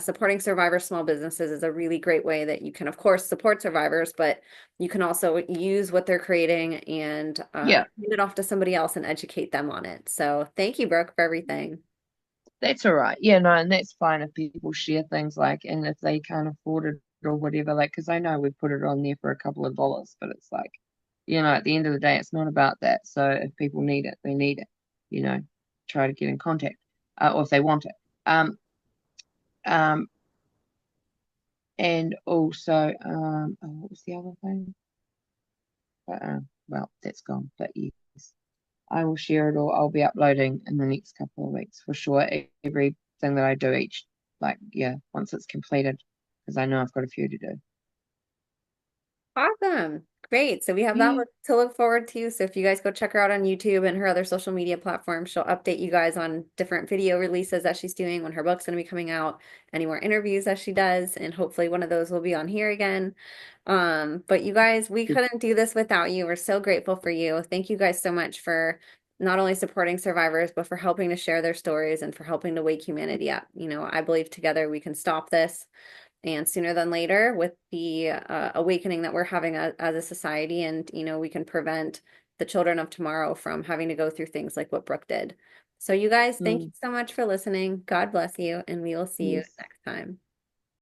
Supporting survivor small businesses is a really great way that you can, of course, support survivors, but you can also use what they're creating and Yeah. hand it off to somebody else and educate them on it. So thank you, Brooke, for everything. That's all right. Yeah, no, and that's fine if people share things like, and if they can't afford it or whatever, like, because I know we put it on there for a couple of dollars, but it's like, at the end of the day, it's not about that. So if people need it, they need it, you know, try to get in contact, or if they want it. Um, um, and also, what was the other thing? Well, that's gone, but yes. I will share it all. I'll be uploading in the next couple of weeks for sure. Everything that I do each, like, yeah, once it's completed, because I know I've got a few to do. Awesome. Great. So we have that Yeah. to look forward to. So if you guys go check her out on YouTube and her other social media platforms, she'll update you guys on different video releases that she's doing, when her book's going to be coming out, any more interviews that she does, and hopefully one of those will be on here again. But you guys, we couldn't do this without you. We're so grateful for you. Thank you guys so much for not only supporting survivors, but for helping to share their stories and for helping to wake humanity up. I believe together we can stop this. And sooner than later, with the awakening that we're having as a society, and we can prevent the children of tomorrow from having to go through things like what Brooke did. So, you guys, thank you Mm, so much for listening. God bless you, and we will see you yes. next time.